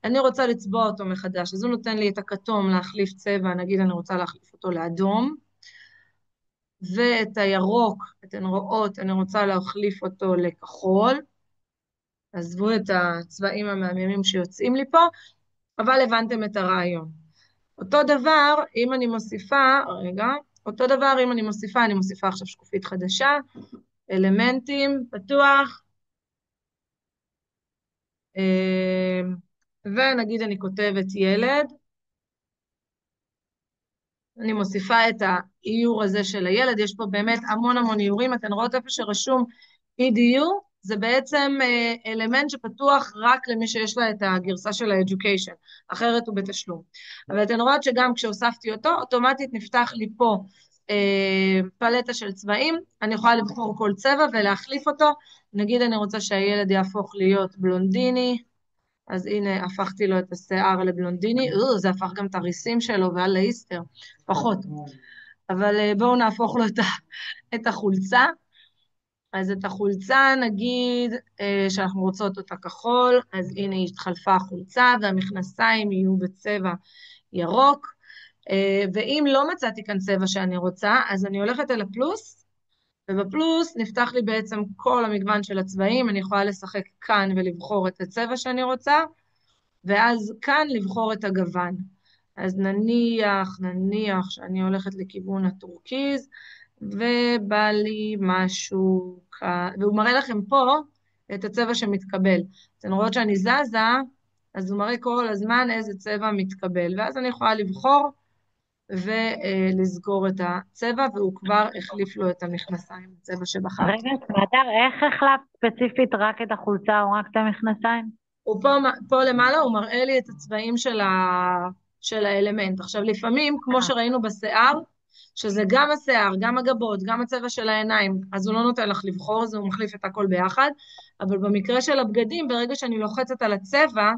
אני רוצה לצבוע אותו מחדש, אז הוא נותן לי את הכתום להחליף צבע, נגיד אני רוצה להחליף אותו לאדום, ואת הירוק, אתן רואות, אני רוצה להחליף אותו לכחול, עזבו את הצבעים המהממים שיוצאים לי פה, אבל הבנתם את הרעיון. אותו דבר, אם אני מוסיפה, אני מוסיפה עכשיו שקופית חדשה, אלמנטים, פתוח, ונגיד אני כותבת ילד, אני מוסיפה את האיור הזה של הילד, יש פה באמת המון המון איורים, אתן רואות איפה שרשום EDU, זה בעצם אלמנט שפתוח רק למי שיש לה את הגרסה של ה-Education, אחרת הוא בתשלום. אבל אתן רואות שגם כשהוספתי אותו, אוטומטית נפתח לי פה פלטה של צבעים, אני יכולה לבחור כל צבע ולהחליף אותו, נגיד אני רוצה שהילד יהפוך להיות בלונדיני, אז הנה, הפכתי לו את השיער לבלונדיני, זה הפך גם את הריסים שלו ועל לאיסטר, פחות. אבל בואו נהפוך לו את החולצה. אז את החולצה נגיד שאנחנו רוצות אותה כחול, אז הנה התחלפה החולצה, והמכנסיים יהיו בצבע ירוק, ואם לא מצאתי כאן צבע שאני רוצה, אז אני הולכת אל הפלוס, ובפלוס נפתח לי בעצם כל המגוון של הצבעים, אני יכולה לשחק כאן ולבחור את הצבע שאני רוצה, ואז כאן לבחור את הגוון. אז נניח שאני הולכת לכיוון הטורקיז, ובא לי משהו כאן, והוא מראה לכם פה את הצבע שמתקבל. אתן רואות שאני זזה, אז הוא מראה כל הזמן איזה צבע מתקבל, ואז אני יכולה לבחור ולסגור את הצבע, והוא כבר החליף לו את המכנסיים, הצבע שבחרתי. רגע, סמדר, איך החלפת ספציפית רק את החולצה או רק את המכנסיים? הוא פה למעלה, הוא מראה לי את הצבעים של האלמנט. עכשיו, לפעמים, כמו שראינו בשיער, שזה גם השיער, גם הגבות, גם הצבע של העיניים, אז הוא לא נותן לך לבחור, אז הוא מחליף את הכל ביחד, אבל במקרה של הבגדים, ברגע שאני לוחצת על הצבע,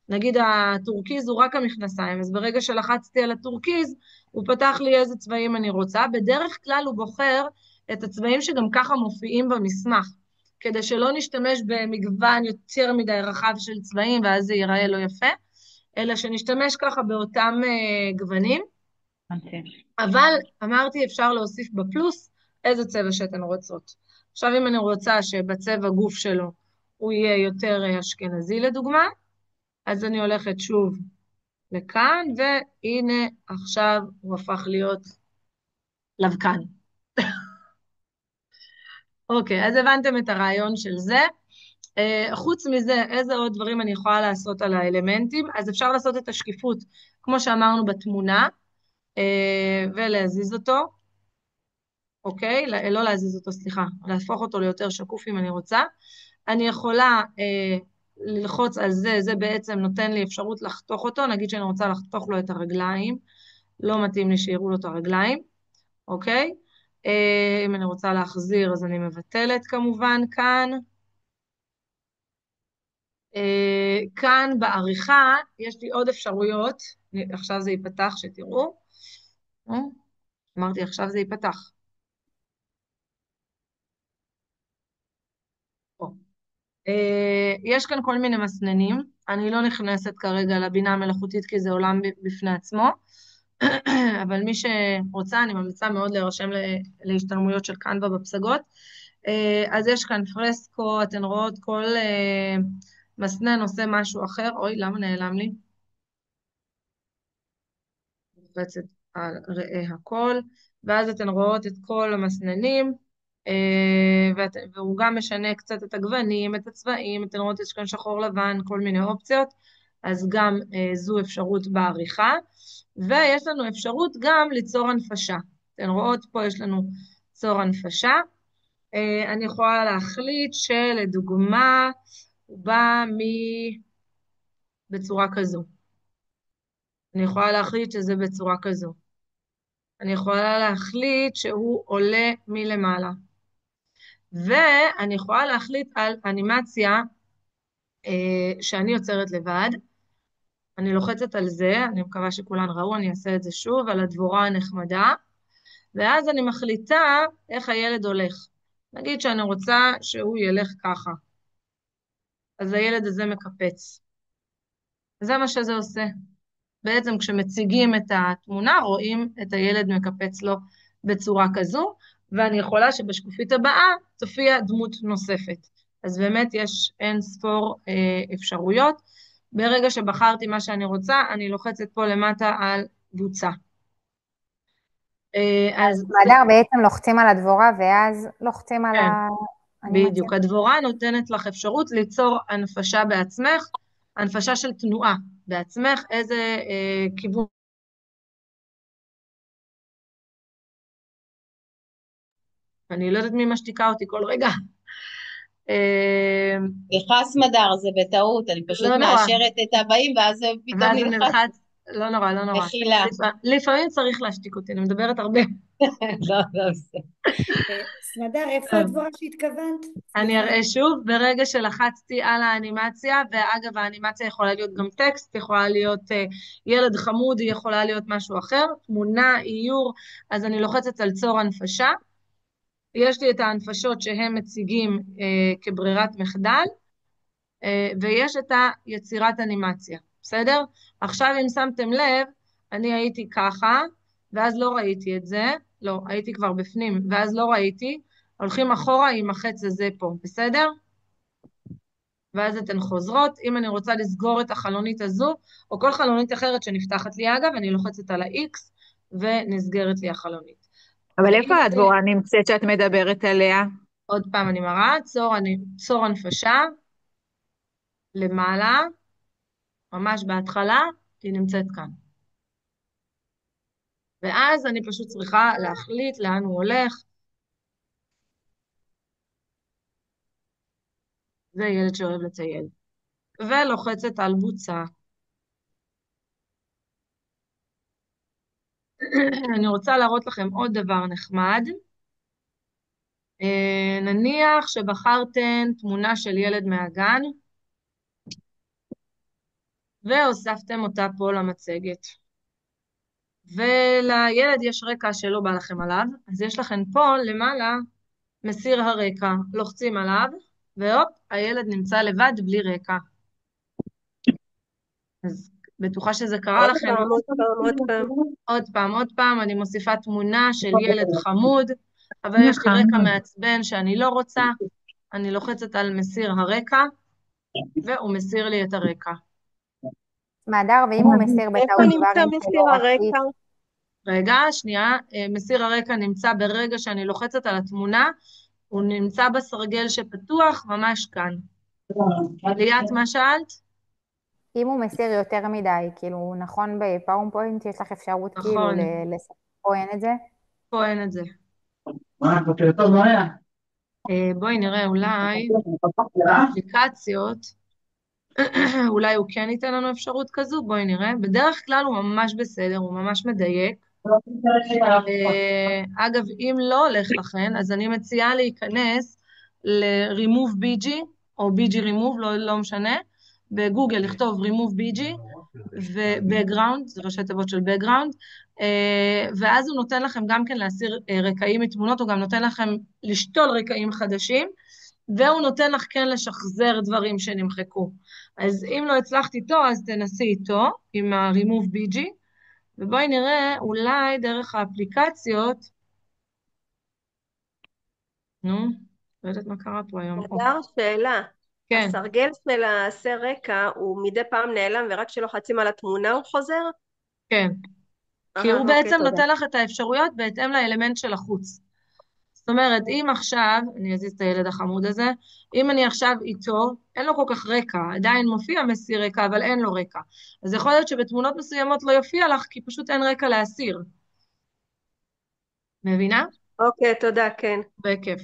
נגיד הטורקיז הוא רק המכנסיים, אז ברגע שלחצתי על הטורקיז, הוא פתח לי איזה צבעים אני רוצה, בדרך כלל הוא בוחר את הצבעים שגם ככה מופיעים במסמך, כדי שלא נשתמש במגוון יותר מדי רחב של צבעים, ואז זה ייראה לא יפה, אלא שנשתמש ככה באותם גוונים, אבל אמרתי אפשר להוסיף בפלוס איזה צבע שאתן רוצות. עכשיו אם אני רוצה שבצבע גוף שלו הוא יהיה יותר אשכנזי לדוגמה, אז אני הולכת שוב לכאן, והנה עכשיו הוא הפך להיות לבקן. אוקיי, אז הבנתם את הרעיון של זה. חוץ מזה, איזה עוד דברים אני יכולה לעשות על האלמנטים? אז אפשר לעשות את השקיפות, כמו שאמרנו בתמונה, ולהזיז אותו, אוקיי? לא להזיז אותו, סליחה, להפוך אותו ליותר שקוף אם אני רוצה. אני יכולה ללחוץ על זה, זה בעצם נותן לי אפשרות לחתוך אותו, נגיד שאני רוצה לחתוך לו את הרגליים, לא מתאים לי שיראו לו את הרגליים, אוקיי? אם אני רוצה להחזיר, אז אני מבטלת כמובן כאן. כאן בעריכה יש לי עוד אפשרויות, עכשיו זה ייפתח שתראו, אמרתי עכשיו זה ייפתח. יש כאן כל מיני מסננים, אני לא נכנסת כרגע לבינה המלאכותית כי זה עולם בפני עצמו, אבל מי שרוצה אני ממליצה מאוד להירשם להשתלמויות של קנווה בפסגות. אז יש כאן פרסקו, אתן רואות כל מסנן עושה משהו אחר, אוי למה נעלם לי? רצת על ראה הכל, ואז אתן רואות את כל המסננים, והוא גם משנה קצת את הגוונים, את הצבעים, אתן רואות יש כאן שחור לבן, כל מיני אופציות, אז גם זו אפשרות בעריכה, ויש לנו אפשרות גם ליצור הנפשה. אתן רואות פה יש לנו צור הנפשה, אני יכולה להחליט שלדוגמה הוא בא בצורה כזו. אני יכולה להחליט שזה בצורה כזו. אני יכולה להחליט שהוא עולה מלמעלה. ואני יכולה להחליט על אנימציה שאני יוצרת לבד. אני לוחצת על זה, אני מקווה שכולן ראו, אני אעשה את זה שוב, על הדבורה הנחמדה, ואז אני מחליטה איך הילד הולך. נגיד שאני רוצה שהוא ילך ככה. אז הילד הזה מקפץ. זה מה שזה עושה. בעצם כשמציגים את התמונה, רואים את הילד מקפץ לו בצורה כזו, ואני יכולה שבשקופית הבאה תופיע דמות נוספת. אז באמת יש אין ספור אפשרויות. ברגע שבחרתי מה שאני רוצה, אני לוחצת פה למטה על בוצע. אז מדר בעצם לוחצים על הדבורה, ואז לוחצים על בדיוק, הדבורה נותנת לך אפשרות ליצור הנפשה בעצמך, הנפשה של תנועה בעצמך, איזה כיוון. אני לא יודעת מי משתיקה אותי כל רגע. נכנס מדר, זה בטעות, אני פשוט מאשרת את הבאים, ואז פתאום נלחץ. לא נורא, לא נורא. מחילה. לפעמים צריך להשתיק אותי, אני מדברת הרבה. לא, זה. סמדר, איפה הדבורה שהתכוונת? אני אראה שוב, ברגע שלחצתי על האנימציה, ואגב האנימציה יכולה להיות גם טקסט, יכולה להיות ילד חמוד, היא יכולה להיות משהו אחר, תמונה, איור, אז אני לוחצת על צור הנפשה, יש לי את ההנפשות שהם מציגים כברירת מחדל, ויש את היצירת אנימציה, בסדר? עכשיו אם שמתם לב, אני הייתי ככה, ואז לא ראיתי את זה, לא, הייתי כבר בפנים, ואז לא ראיתי, הולכים אחורה עם החץ הזה פה, בסדר? ואז אתן חוזרות, אם אני רוצה לסגור את החלונית הזו, או כל חלונית אחרת שנפתחת לי אגב, אני לוחצת על ה-X ונסגרת לי החלונית. אבל איפה הדבורה נמצאת שאת מדברת עליה? עוד פעם אני מראה, צור הנפשה, למעלה, ממש בהתחלה, היא נמצאת כאן. ואז אני פשוט צריכה להחליט לאן הוא הולך. זה ילד שאוהב לטייל. ולוחצת על בוצע. אני רוצה להראות לכם עוד דבר נחמד. נניח שבחרתן תמונה של ילד מהגן, והוספתם אותה פה למצגת. ולילד יש רקע שלא בא לכם עליו, אז יש לכם פה למעלה מסיר הרקע, לוחצים עליו, והופ, הילד נמצא לבד בלי רקע. אז בטוחה שזה קרה לכם. עוד פעם, אני מוסיפה תמונה של ילד חמוד, אבל יש לי רקע מעצבן שאני לא רוצה, אני לוחצת על מסיר הרקע, והוא מסיר לי את הרקע. מהדר, ואם הוא מסיר בטעות איפה נמצא מסיר הרקע? רגע, שנייה, מסיר הרקע נמצא ברגע שאני לוחצת על התמונה, הוא נמצא בסרגל שפתוח, ממש כאן. ליאת, מה שאלת? אם הוא מסיר יותר מדי, כאילו, נכון בפאורפוינט יש לך אפשרות כאילו לספר, פה אין את זה? פה אין את זה. בואי נראה, אולי באפליקציות, אולי הוא כן ייתן לנו אפשרות כזו, בואי נראה. בדרך כלל הוא ממש בסדר, הוא ממש מדייק. אגב, אם לא הולך לכן, אז אני מציעה להיכנס ל-remove BG, או BG remove, לא משנה, בגוגל לכתוב remove BG, ו-background, זה ראשי תיבות של background, ואז הוא נותן לכם גם כן להסיר רקעים מתמונות, הוא גם נותן לכם לשתול רקעים חדשים, והוא נותן לך כן לשחזר דברים שנמחקו. אז אם לא הצלחת איתו, אז תנסי איתו, עם ה-remove BG, ובואי נראה, אולי דרך האפליקציות, נו, לא יודעת מה קרה פה היום. נדר, שאלה. כן. הסרגל של הסר רקע הוא מדי פעם נעלם, ורק כשלוחצים על התמונה הוא חוזר? כן. כי הוא בעצם נותן לך את האפשרויות בהתאם לאלמנט של החוץ. זאת אומרת, אם עכשיו, אני אזיז את הילד החמוד הזה, אם אני עכשיו איתו, אין לו כל כך רקע, עדיין מופיע מסיר רקע, אבל אין לו רקע. אז יכול להיות שבתמונות מסוימות לא יופיע לך, כי פשוט אין רקע להסיר. מבינה? אוקיי, תודה, כן. בכיף.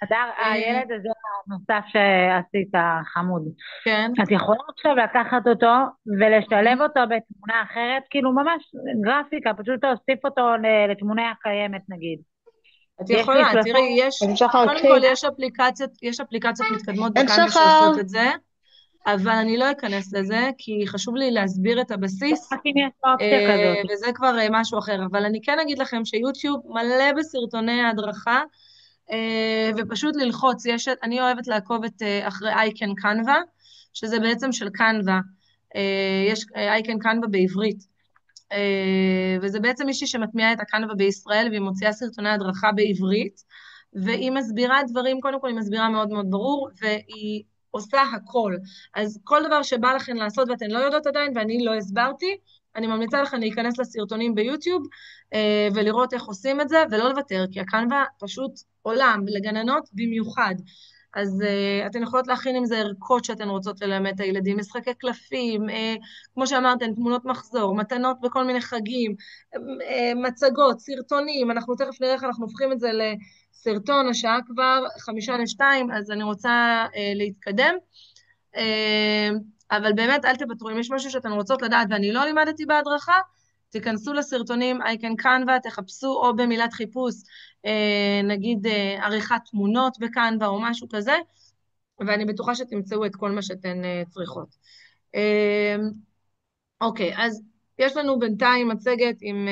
הדר, הילד הזה הנוסף שעשית, חמוד. כן. את יכולה עכשיו לקחת אותו ולשלב אותו בתמונה אחרת, כאילו ממש גרפיקה, פשוט להוסיף אותו לתמונה הקיימת נגיד. את יכולה, תראי, קודם כל יש אפליקציות מתקדמות בקנבה שעושות את זה, אבל אני לא אכנס לזה, כי חשוב לי להסביר את הבסיס, וזה כבר משהו אחר, אבל אני כן אגיד לכם שיוטיוב מלא בסרטוני ההדרכה, ופשוט ללחוץ, אני אוהבת לעקוב אחרי אייקן קנבה, שזה בעצם של קנבה, יש אייקן קנבה בעברית, וזה בעצם מישהי שמטמיעה את הקנבה בישראל, והיא מוציאה סרטוני הדרכה בעברית, והיא מסבירה דברים, קודם כל היא מסבירה מאוד מאוד ברור, והיא עושה הכל. אז כל דבר שבא לכן לעשות ואתן לא יודעות עדיין, ואני לא הסברתי, אני ממליצה לכן להיכנס לסרטונים ביוטיוב, ולראות איך עושים את זה, ולא לוותר, כי הקנבה פשוט עולם, לגננות במיוחד. אז אתן יכולות להכין עם זה ערכות שאתן רוצות ללמד את הילדים, משחקי קלפים, כמו שאמרתן, תמונות מחזור, מתנות בכל מיני חגים, מצגות, סרטונים, אנחנו תכף נראה איך אנחנו הופכים את זה לסרטון, השעה כבר 1:55, אז אני רוצה להתקדם. אבל באמת אל תוותרו, אם יש משהו שאתן רוצות לדעת ואני לא לימדתי בהדרכה, תיכנסו לסרטונים אייקן קנווה, תחפשו או במילת חיפוש, נגיד עריכת תמונות בקנווה או משהו כזה, ואני בטוחה שתמצאו את כל מה שאתן צריכות. אוקיי, אז יש לנו בינתיים מצגת עם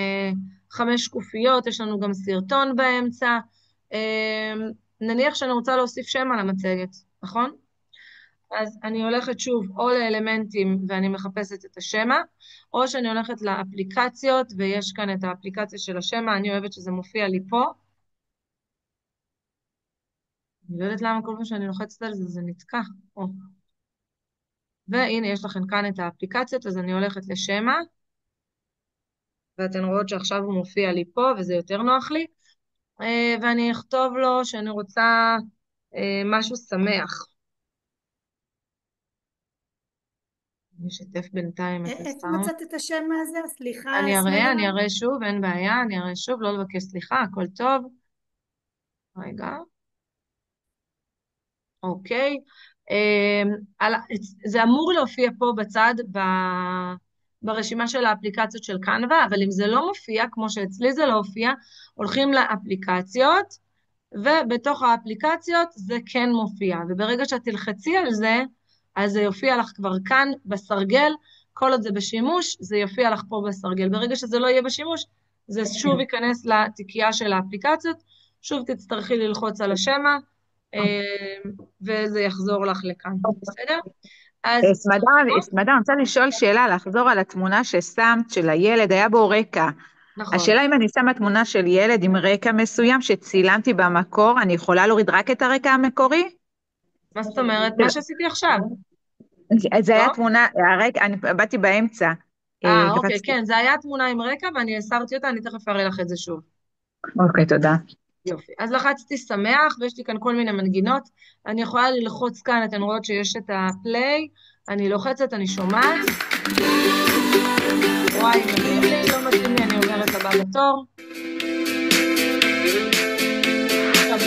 5 שקופיות, יש לנו גם סרטון באמצע. נניח שאני רוצה להוסיף שם על המצגת, נכון? אז אני הולכת שוב או לאלמנטים ואני מחפשת את השמה, או שאני הולכת לאפליקציות, ויש כאן את האפליקציה של השמה, אני אוהבת שזה מופיע לי פה. אני לא יודעת למה כל פעם שאני לוחצת על זה, זה נתקע. והנה יש לכם כאן את האפליקציות, אז אני הולכת לשמה, ואתן רואות שעכשיו הוא מופיע לי פה, וזה יותר נוח לי, ואני אכתוב לו שאני רוצה משהו שמח. אני אשתף בינתיים את הסאונד. איפה מצאת את השם הזה? סליחה, אני אראה שוב, אין בעיה, אני אראה שוב, לא לבקש סליחה, הכל טוב. רגע. אוקיי. זה אמור להופיע פה בצד ברשימה של האפליקציות של קנווה, אבל אם זה לא מופיע, כמו שאצלי זה לא הופיע, הולכים לאפליקציות, ובתוך האפליקציות זה כן מופיע, וברגע שאת תלחצי על זה, אז זה יופיע לך כבר כאן בסרגל, כל עוד זה בשימוש, זה יופיע לך פה בסרגל. ברגע שזה לא יהיה בשימוש, זה שוב ייכנס לתיקייה של האפליקציות, שוב תצטרכי ללחוץ על השמה, וזה יחזור לך לכאן, בסדר? סמדה, אני רוצה לשאול שאלה, לחזור על התמונה ששמת של הילד, היה בו רקע. נכון. השאלה אם אני שמה תמונה של ילד עם רקע מסוים שצילמתי במקור, אני יכולה להוריד רק את הרקע המקורי? מה זאת אומרת? מה שעשיתי עכשיו. זה היה תמונה, הרקע, אני באתי באמצע. אוקיי, כן, זה היה תמונה עם רקע ואני הסרתי אותה, אני תכף אראה לך את זה שוב. אוקיי, תודה. יופי, אז לחצתי שמח, ויש לי כאן כל מיני מנגינות, אני יכולה ללחוץ כאן, אתן רואות שיש את הפליי, אני לוחצת, אני שומעת, וואי, מתאים לי, לא מתאים לי, אני עוברת לבא בתור. עכשיו,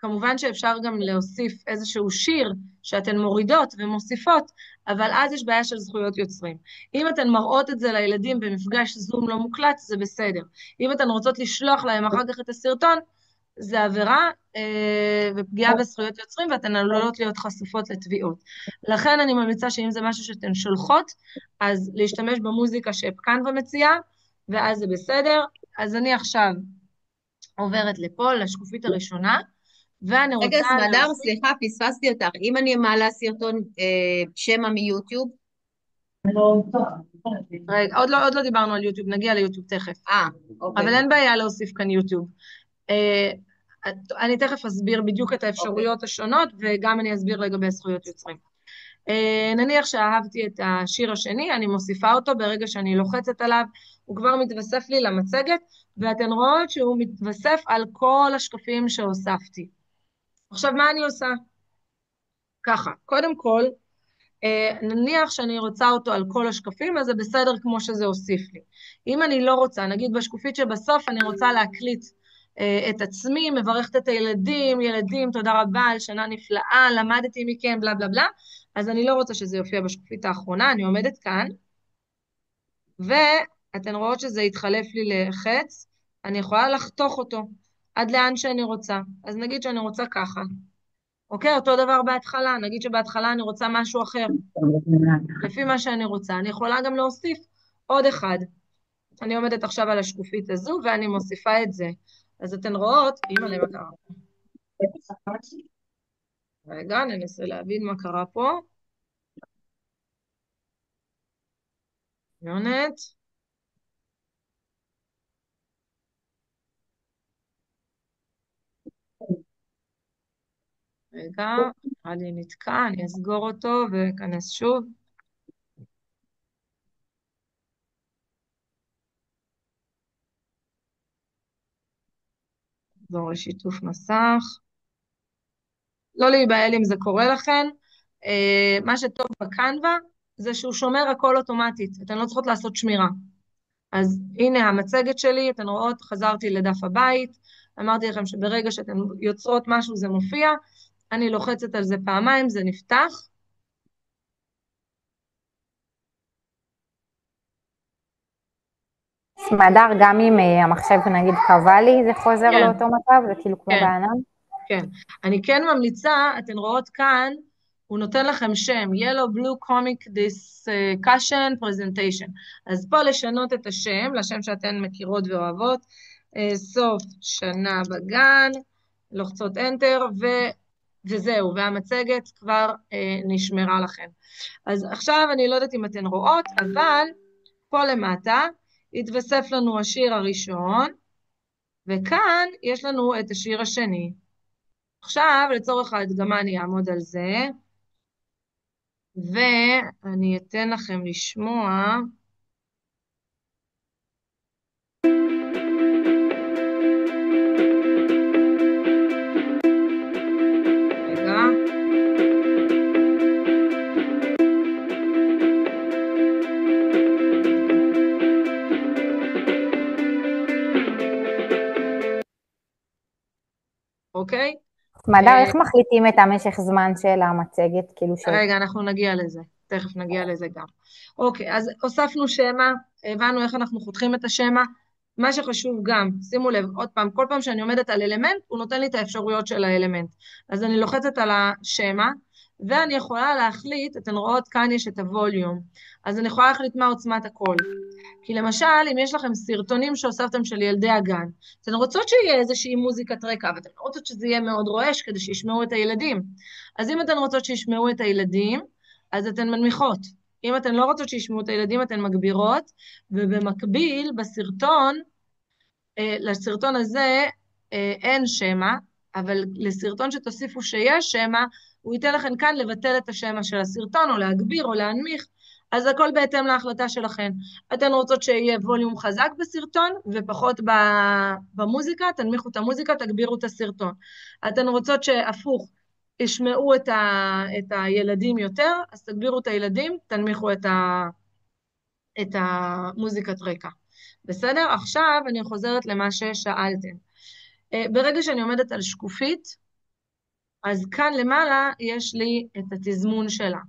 כמובן שאפשר גם להוסיף איזשהו שיר שאתן מורידות ומוסיפות, אבל אז יש בעיה של זכויות יוצרים. אם אתן מראות את זה לילדים במפגש זום לא מוקלט, זה בסדר. אם אתן רוצות לשלוח להם אחר כך את הסרטון, זה עבירה ופגיעה בזכויות יוצרים, ואתן עלולות להיות חשופות לתביעות. לכן אני ממליצה שאם זה משהו שאתן שולחות, אז להשתמש במוזיקה שקנווה מציעה, ואז זה בסדר. אז אני עכשיו עוברת לפה, לשקופית הראשונה, ואני רוצה... רגע, סמדר, סליחה, פספסתי אותך. אם אני מעלה סרטון שמה מיוטיוב? רגע, עוד לא דיברנו על יוטיוב, נגיע ליוטיוב תכף. אוקיי. אבל אין בעיה להוסיף כאן יוטיוב. אני תכף אסביר בדיוק את האפשרויות השונות, וגם אני אסביר לגבי זכויות יוצרים. נניח שאהבתי את השיר השני, אני מוסיפה אותו, ברגע שאני לוחצת עליו, הוא כבר מתווסף לי למצגת, ואתן רואות שהוא מתווסף על כל השקפים שהוספתי. עכשיו, מה אני עושה? ככה, קודם כל, נניח שאני רוצה אותו על כל השקפים, אז זה בסדר כמו שזה הוסיף לי. אם אני לא רוצה, נגיד בשקופית שבסוף אני רוצה להקליט את עצמי, מברכת את הילדים, ילדים, תודה רבה על שנה נפלאה, למדתי מכם, בלה בלה בלה, אז אני לא רוצה שזה יופיע בשקופית האחרונה, אני עומדת כאן, ואתן רואות שזה יתחלף לי לחץ, אני יכולה לחתוך אותו עד לאן שאני רוצה. אז נגיד שאני רוצה ככה. אוקיי, אותו דבר בהתחלה, נגיד שבהתחלה אני רוצה משהו אחר, לפי מה שאני רוצה. אני יכולה גם להוסיף עוד אחד. אני עומדת עכשיו על השקופית הזו, ואני מוסיפה את זה. אז אתן רואות, אם אני מקרה. רגע, ננסה להבין מה קרה פה. יונת. רגע, אני נתקע, אני אסגור אותו וכנס שוב. נחזור לשיתוף מסך. לא להיבהל אם זה קורה לכן. מה שטוב בקנווה זה שהוא שומר הכל אוטומטית. אתן לא צריכות לעשות שמירה. אז הנה המצגת שלי, אתן רואות, חזרתי לדף הבית. אמרתי לכם שברגע שאתן יוצרות משהו זה מופיע. אני לוחצת על זה פעמיים, זה נפתח. סמדר, גם אם המחשב נגיד קבע לי, זה חוזר לאותו מצב? זה כאילו כמו בענן? כן. אני כן ממליצה, אתן רואות כאן, הוא נותן לכם שם, Yellow Blue Comic Discussion Presentation. אז פה לשנות את השם, לשם שאתן מכירות ואוהבות, סוף שנה בגן, לוחצות Enter, וזהו, והמצגת כבר נשמרה לכם. אז עכשיו אני לא יודעת אם אתן רואות, אבל פה למטה התווסף לנו השיר הראשון, וכאן יש לנו את השיר השני. עכשיו, לצורך ההדגמה אני אעמוד על זה, ואני אתן לכם לשמוע. רגע. אוקיי? סמדר, איך מחליטים את המשך זמן של המצגת? כאילו רגע, אנחנו נגיע לזה. תכף נגיע לזה גם. אוקיי, אז הוספנו שמה, הבנו איך אנחנו חותכים את השמה. מה שחשוב גם, שימו לב, עוד פעם, כל פעם שאני עומדת על אלמנט, הוא נותן לי את האפשרויות של האלמנט. אז אני לוחצת על השמה, ואני יכולה להחליט, אתן רואות, כאן יש את הווליום. אז אני יכולה להחליט מה עוצמת הקול. כי למשל, אם יש לכם סרטונים שהוספתם של ילדי הגן, אתן רוצות שיהיה איזושהי מוזיקת רקע, ואתן רוצות שזה יהיה מאוד רועש כדי שישמעו את הילדים. אז אם אתן רוצות שישמעו את הילדים, אז אתן מנמיכות. אם אתן לא רוצות שישמעו את הילדים, אתן מגבירות, ובמקביל, בסרטון, לסרטון הזה אין שמה, אבל לסרטון שתוסיפו שיש שמה, הוא ייתן לכם כאן לבטל את השמה של הסרטון, או להגביר, או להנמיך, אז הכל בהתאם להחלטה שלכם. אתן רוצות שיהיה ווליום חזק בסרטון, ופחות במוזיקה, תנמיכו את המוזיקה, תגבירו את הסרטון. אתן רוצות שהפוך, ישמעו את הילדים יותר, אז תגבירו את הילדים, תנמיכו את המוזיקת רקע. בסדר? עכשיו אני חוזרת למה ששאלתם. ברגע שאני עומדת על שקופית, אז כאן למעלה יש לי את התזמון שלה.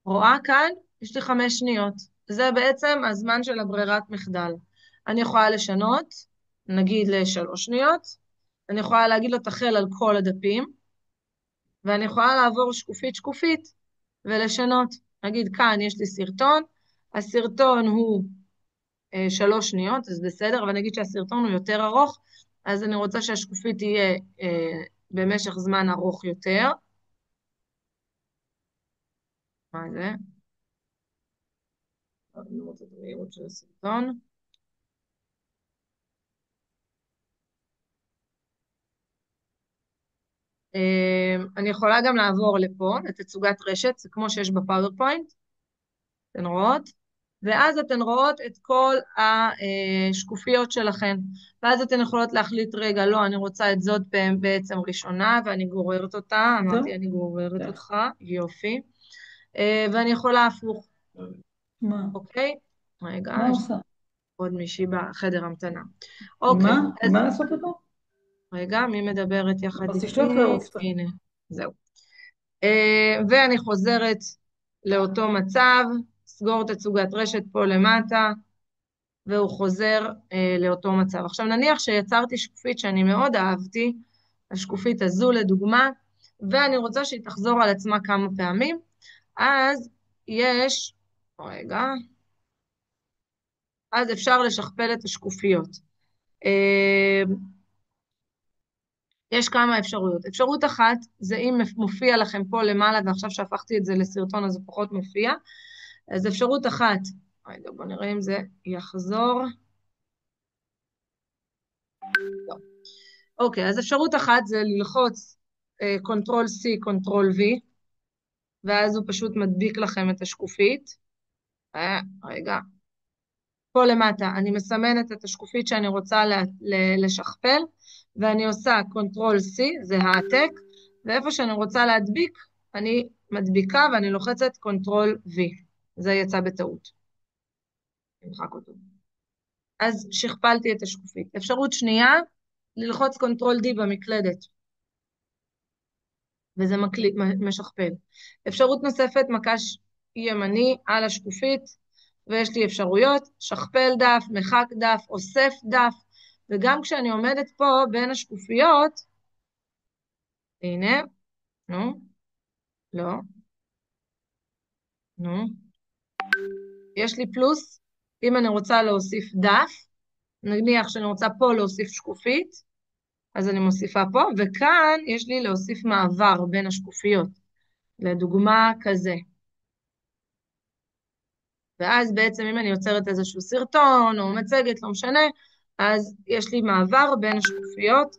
רואה כאן? יש לי 5 שניות. זה בעצם הזמן של הברירת מחדל. אני יכולה לשנות, נגיד ל3 שניות, אני יכולה להגיד לו תחל על כל הדפים, ואני יכולה לעבור שקופית שקופית ולשנות. נגיד כאן יש לי סרטון, הסרטון הוא 3 שניות, אז בסדר, אבל נגיד שהסרטון הוא יותר ארוך, אז אני רוצה שהשקופית תהיה במשך זמן ארוך יותר. מה זה? אני רוצה את המהירות של הסרטון. אני יכולה גם לעבור לפה, לתצוגת רשת, זה כמו שיש בפאורפוינט, אתן רואות, ואז אתן רואות את כל השקופיות שלכן, ואז אתן יכולות להחליט, רגע, לא, אני רוצה את זאת בעצם ראשונה, ואני גוררת אותה, אמרתי, אני גוררת אותך, יופי, ואני יכולה הפוך. מה? אוקיי? רגע, מה עושה? עוד מישהי בחדר המתנה. אוקיי. מה לעשות אותו? רגע, מי מדברת יחד אז תשלח לעופתה. הנה, זהו. ואני חוזרת לאותו מצב, סגור תצוגת רשת פה למטה, והוא חוזר לאותו מצב. עכשיו נניח שיצרתי שקופית שאני מאוד אהבתי, השקופית הזו לדוגמה, ואני רוצה שהיא תחזור על עצמה כמה פעמים, אז יש, רגע, אז אפשר לשכפל את השקופיות. יש כמה אפשרויות. אפשרות אחת זה אם מופיע לכם פה למעלה, ועכשיו שהפכתי את זה לסרטון אז זה פחות מופיע, אז אפשרות אחת, רגע בוא נראה אם זה יחזור. לא. אוקיי, אז אפשרות אחת זה ללחוץ Ctrl C, Ctrl V, ואז הוא פשוט מדביק לכם את השקופית. רגע. פה למטה, אני מסמנת את השקופית שאני רוצה לשכפל, ואני עושה Ctrl C, זה העתק, ואיפה שאני רוצה להדביק, אני מדביקה ואני לוחצת Ctrl V. זה יצא בטעות. נמחק אותו. אז שכפלתי את השקופית. אפשרות שנייה, ללחוץ Ctrl D במקלדת. וזה משכפל. אפשרות נוספת, מקש ימני על השקופית, ויש לי אפשרויות, שכפל דף, מחק דף, אוסף דף, וגם כשאני עומדת פה בין השקופיות, הנה, נו, לא, נו, יש לי פלוס, אם אני רוצה להוסיף דף, נניח שאני רוצה פה להוסיף שקופית, אז אני מוסיפה פה, וכאן יש לי להוסיף מעבר בין השקופיות, לדוגמה כזה. ואז בעצם אם אני יוצרת איזשהו סרטון או מצגת, לא משנה, אז יש לי מעבר בין השקופיות,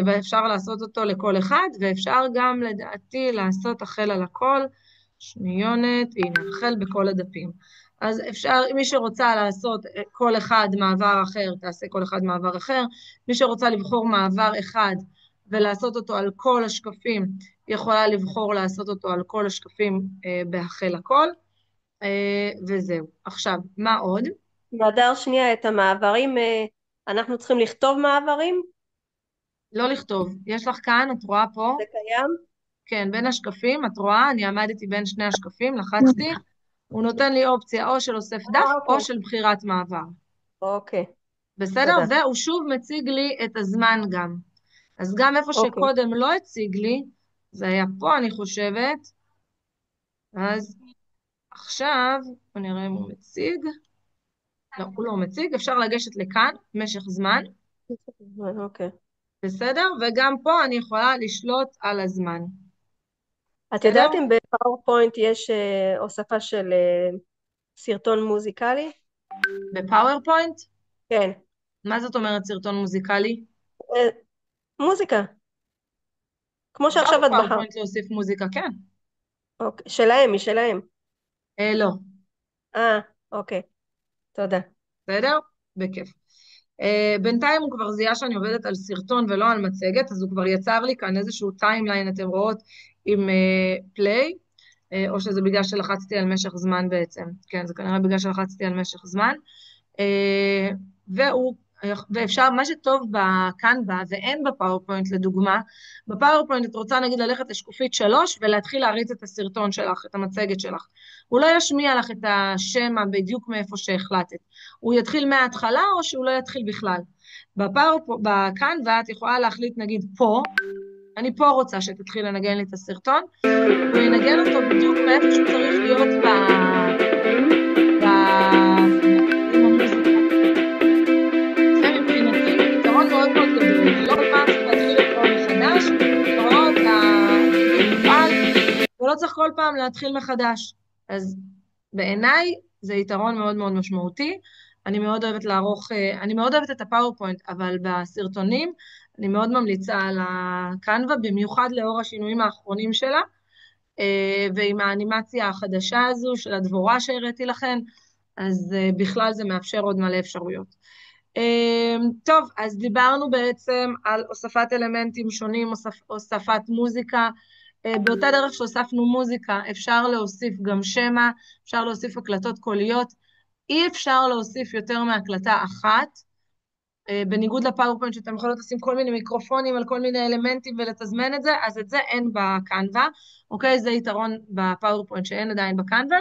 ואפשר לעשות אותו לכל אחד, ואפשר גם לדעתי לעשות החל על הכל, שניונת, הנה, החל בכל הדפים. אז אפשר, מי שרוצה לעשות כל אחד מעבר אחר, תעשה כל אחד מעבר אחר, מי שרוצה לבחור מעבר אחד ולעשות אותו על כל השקפים, יכולה לבחור לעשות אותו על כל השקפים בהחל הכל, וזהו. עכשיו, מה עוד? והדר שנייה, את המעברים, אנחנו צריכים לכתוב מעברים? לא לכתוב. יש לך כאן, את רואה פה? זה קיים? כן, בין השקפים, את רואה, אני עמדתי בין שני השקפים, לחצתי, הוא נותן לי אופציה או של אוסף דף, או של בחירת מעבר. אוקיי. בסדר? והוא שוב מציג לי את הזמן גם. אז גם איפה שקודם לא הציג לי, זה היה פה, אני חושבת, אז עכשיו, בוא נראה אם הוא מציג. לא, הוא לא מציג, אפשר לגשת לכאן, משך זמן. אוקיי. בסדר? וגם פה אני יכולה לשלוט על הזמן. את יודעת אם בפאורפוינט יש הוספה של סרטון מוזיקלי? בפאורפוינט? כן. מה זאת אומרת סרטון מוזיקלי? מוזיקה. כמו שעכשיו את בחרת. בפאורפוינט להוסיף מוזיקה, כן. אוקיי. שלהם, משלהם. לא. אוקיי. תודה. בסדר? בכיף. בינתיים הוא כבר זיהה שאני עובדת על סרטון ולא על מצגת, אז הוא כבר יצר לי כאן איזשהו טיימליין, אתם רואות, עם פליי, או שזה בגלל שלחצתי על משך זמן בעצם. כן, זה כנראה בגלל שלחצתי על משך זמן. ואפשר, מה שטוב בקנבה, ואין בפאורפוינט לדוגמה, בפאורפוינט את רוצה נגיד ללכת לשקופית 3 ולהתחיל להריץ את הסרטון שלך, את המצגת שלך. הוא לא ישמיע לך את השם בדיוק מאיפה שהחלטת. הוא יתחיל מההתחלה או שהוא לא יתחיל בכלל. בקנבה את יכולה להחליט נגיד פה, אני פה רוצה שתתחיל לנגן לי את הסרטון, הוא ינגן אותו בדיוק מאיפה שהוא צריך להיות עם המוזיקה. זה מבחינתי יתרון מאוד מאוד גדול, לא כל פעם צריך להתחיל לקרוא מחדש, לראות המפעל, ולא צריך כל פעם להתחיל מחדש. אז בעיניי זה יתרון מאוד מאוד משמעותי, אני מאוד אוהבת לערוך, אני מאוד אוהבת את הפאורפוינט, אבל בסרטונים אני מאוד ממליצה על הקנבה, במיוחד לאור השינויים האחרונים שלה, ועם האנימציה החדשה הזו של הדבורה שהראיתי לכם, אז בכלל זה מאפשר עוד מלא אפשרויות. טוב, אז דיברנו בעצם על הוספת אלמנטים שונים, הוספת מוזיקה, באותה דרך שהוספנו מוזיקה, אפשר להוסיף גם שמה, אפשר להוסיף הקלטות קוליות, אי אפשר להוסיף יותר מהקלטה אחת, בניגוד לפאורפוינט שאתם יכולות לשים כל מיני מיקרופונים על כל מיני אלמנטים ולתזמן את זה, אז את זה אין בקנבה, אוקיי? זה יתרון בפאורפוינט שאין עדיין בקנבה,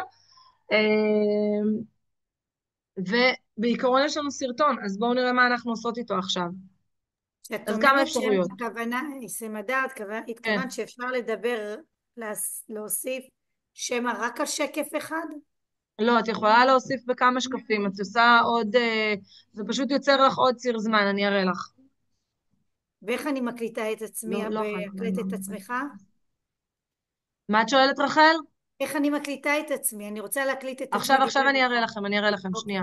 ובעיקרון יש לנו סרטון, אז בואו נראה מה אנחנו עושות איתו עכשיו. אז כמה אפשרויות. הכוונה, סמדר, התכוונת שאפשר לדבר, להוסיף שמה רק על שקף אחד? לא, את יכולה להוסיף בכמה שקפים, את עושה עוד, זה פשוט יוצר לך עוד ציר זמן, אני אראה לך. ואיך אני מקליטה את עצמי, בהקלט את עצמך? מה את שואלת, רחל? איך אני מקליטה את עצמי? אני רוצה להקליט את עצמי. עכשיו אני אראה לכם, שנייה.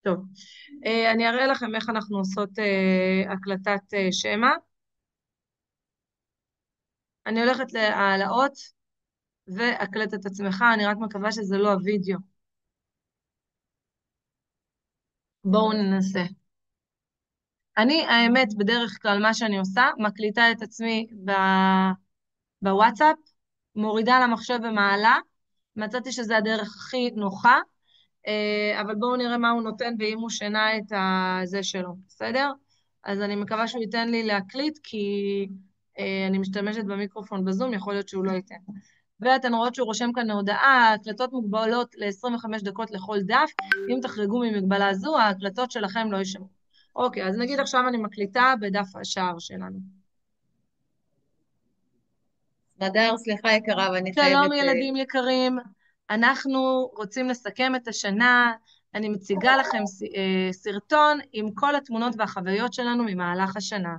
טוב, אני אראה לכם איך אנחנו עושות הקלטת שמה. אני הולכת להעלאות והקלט את עצמך, אני רק מקווה שזה לא הוידאו. בואו ננסה. אני, האמת, בדרך כלל מה שאני עושה, מקליטה את עצמי בוואטסאפ, מורידה למחשב ומעלה, מצאתי שזה הדרך הכי נוחה, אבל בואו נראה מה הוא נותן ואם הוא שינה את זה שלו, בסדר? אז אני מקווה שהוא ייתן לי להקליט, כי אני משתמשת במיקרופון בזום, יכול להיות שהוא לא ייתן. ואתן רואות שהוא רושם כאן הודעה, הקלטות מוגבלות ל-25 דקות לכל דף, אם תחרגו ממגבלה זו, ההקלטות שלכם לא יישמעו. אוקיי, אז נגיד עכשיו אני מקליטה בדף השער שלנו. סמדר, סליחה יקרה, ואני חייבת... שלום ילדים יקרים, אנחנו רוצים לסכם את השנה, אני מציגה לכם סרטון עם כל התמונות והחוויות שלנו ממהלך השנה.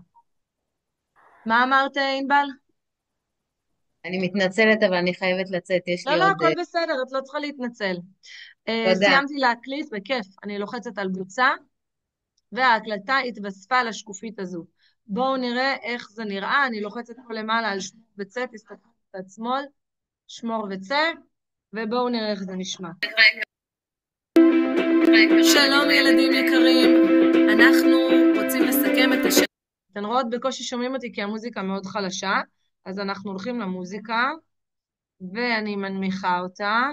מה אמרת, ענבל? אני מתנצלת, אבל אני חייבת לצאת, יש לי לא, עוד... הכל בסדר, את לא צריכה להתנצל. תודה. סיימתי להקליט, בכיף, אני לוחצת על בוצע, וההקלטה התווספה לשקופית הזו. בואו נראה איך זה נראה, אני לוחצת פה למעלה על שמור וצא, תסתכלו בצד שמאל, שמור וצא, ובואו נראה איך זה נשמע. שלום ילדים יקרים, אנחנו רוצים לסכם את השנה. אתן רואות בקושי שומעים אותי כי המוזיקה מאוד חלשה, אז אנחנו הולכים למוזיקה, ואני מנמיכה אותה.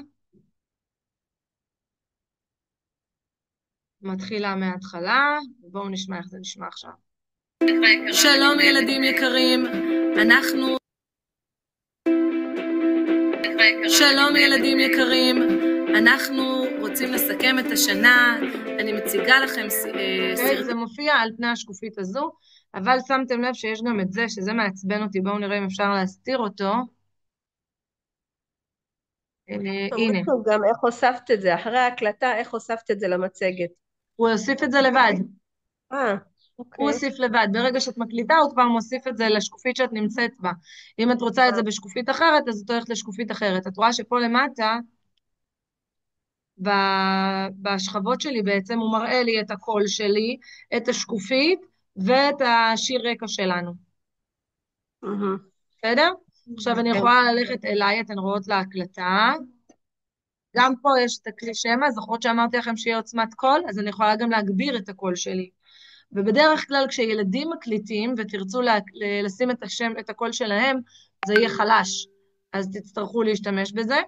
מתחילה מההתחלה, ובואו נשמע איך זה נשמע עכשיו. שלום ילדים יקרים, אנחנו... שלום ילדים יקרים, אנחנו רוצים לסכם את השנה, אני מציגה לכם סרטון. זה מופיע על פני השקופית הזו, אבל שמתם לב שיש גם את זה, שזה מעצבן אותי, בואו נראה אם אפשר להסתיר אותו. הנה. גם איך הוספת את זה, אחרי ההקלטה, איך הוספת את זה למצגת? הוא הוסיף את זה לבד. אוקיי. הוא הוסיף לבד, ברגע שאת מקליטה הוא כבר מוסיף את זה לשקופית שאת נמצאת בה. אם את רוצה את זה בשקופית אחרת, אז את הולכת לשקופית אחרת. את רואה שפה למטה, בשכבות שלי בעצם, הוא מראה לי את הקול שלי, את השקופית ואת השיר רקע שלנו. בסדר? עכשיו אני יכולה ללכת אליי, אתן רואות להקלטה. גם פה יש את הכלי שמע, זוכרות שאמרתי לכם שיהיה עוצמת קול, אז אני יכולה גם להגביר את הקול שלי. ובדרך כלל כשילדים מקליטים ותרצו לשים את הקול שלהם, זה יהיה חלש, אז תצטרכו להשתמש בזה.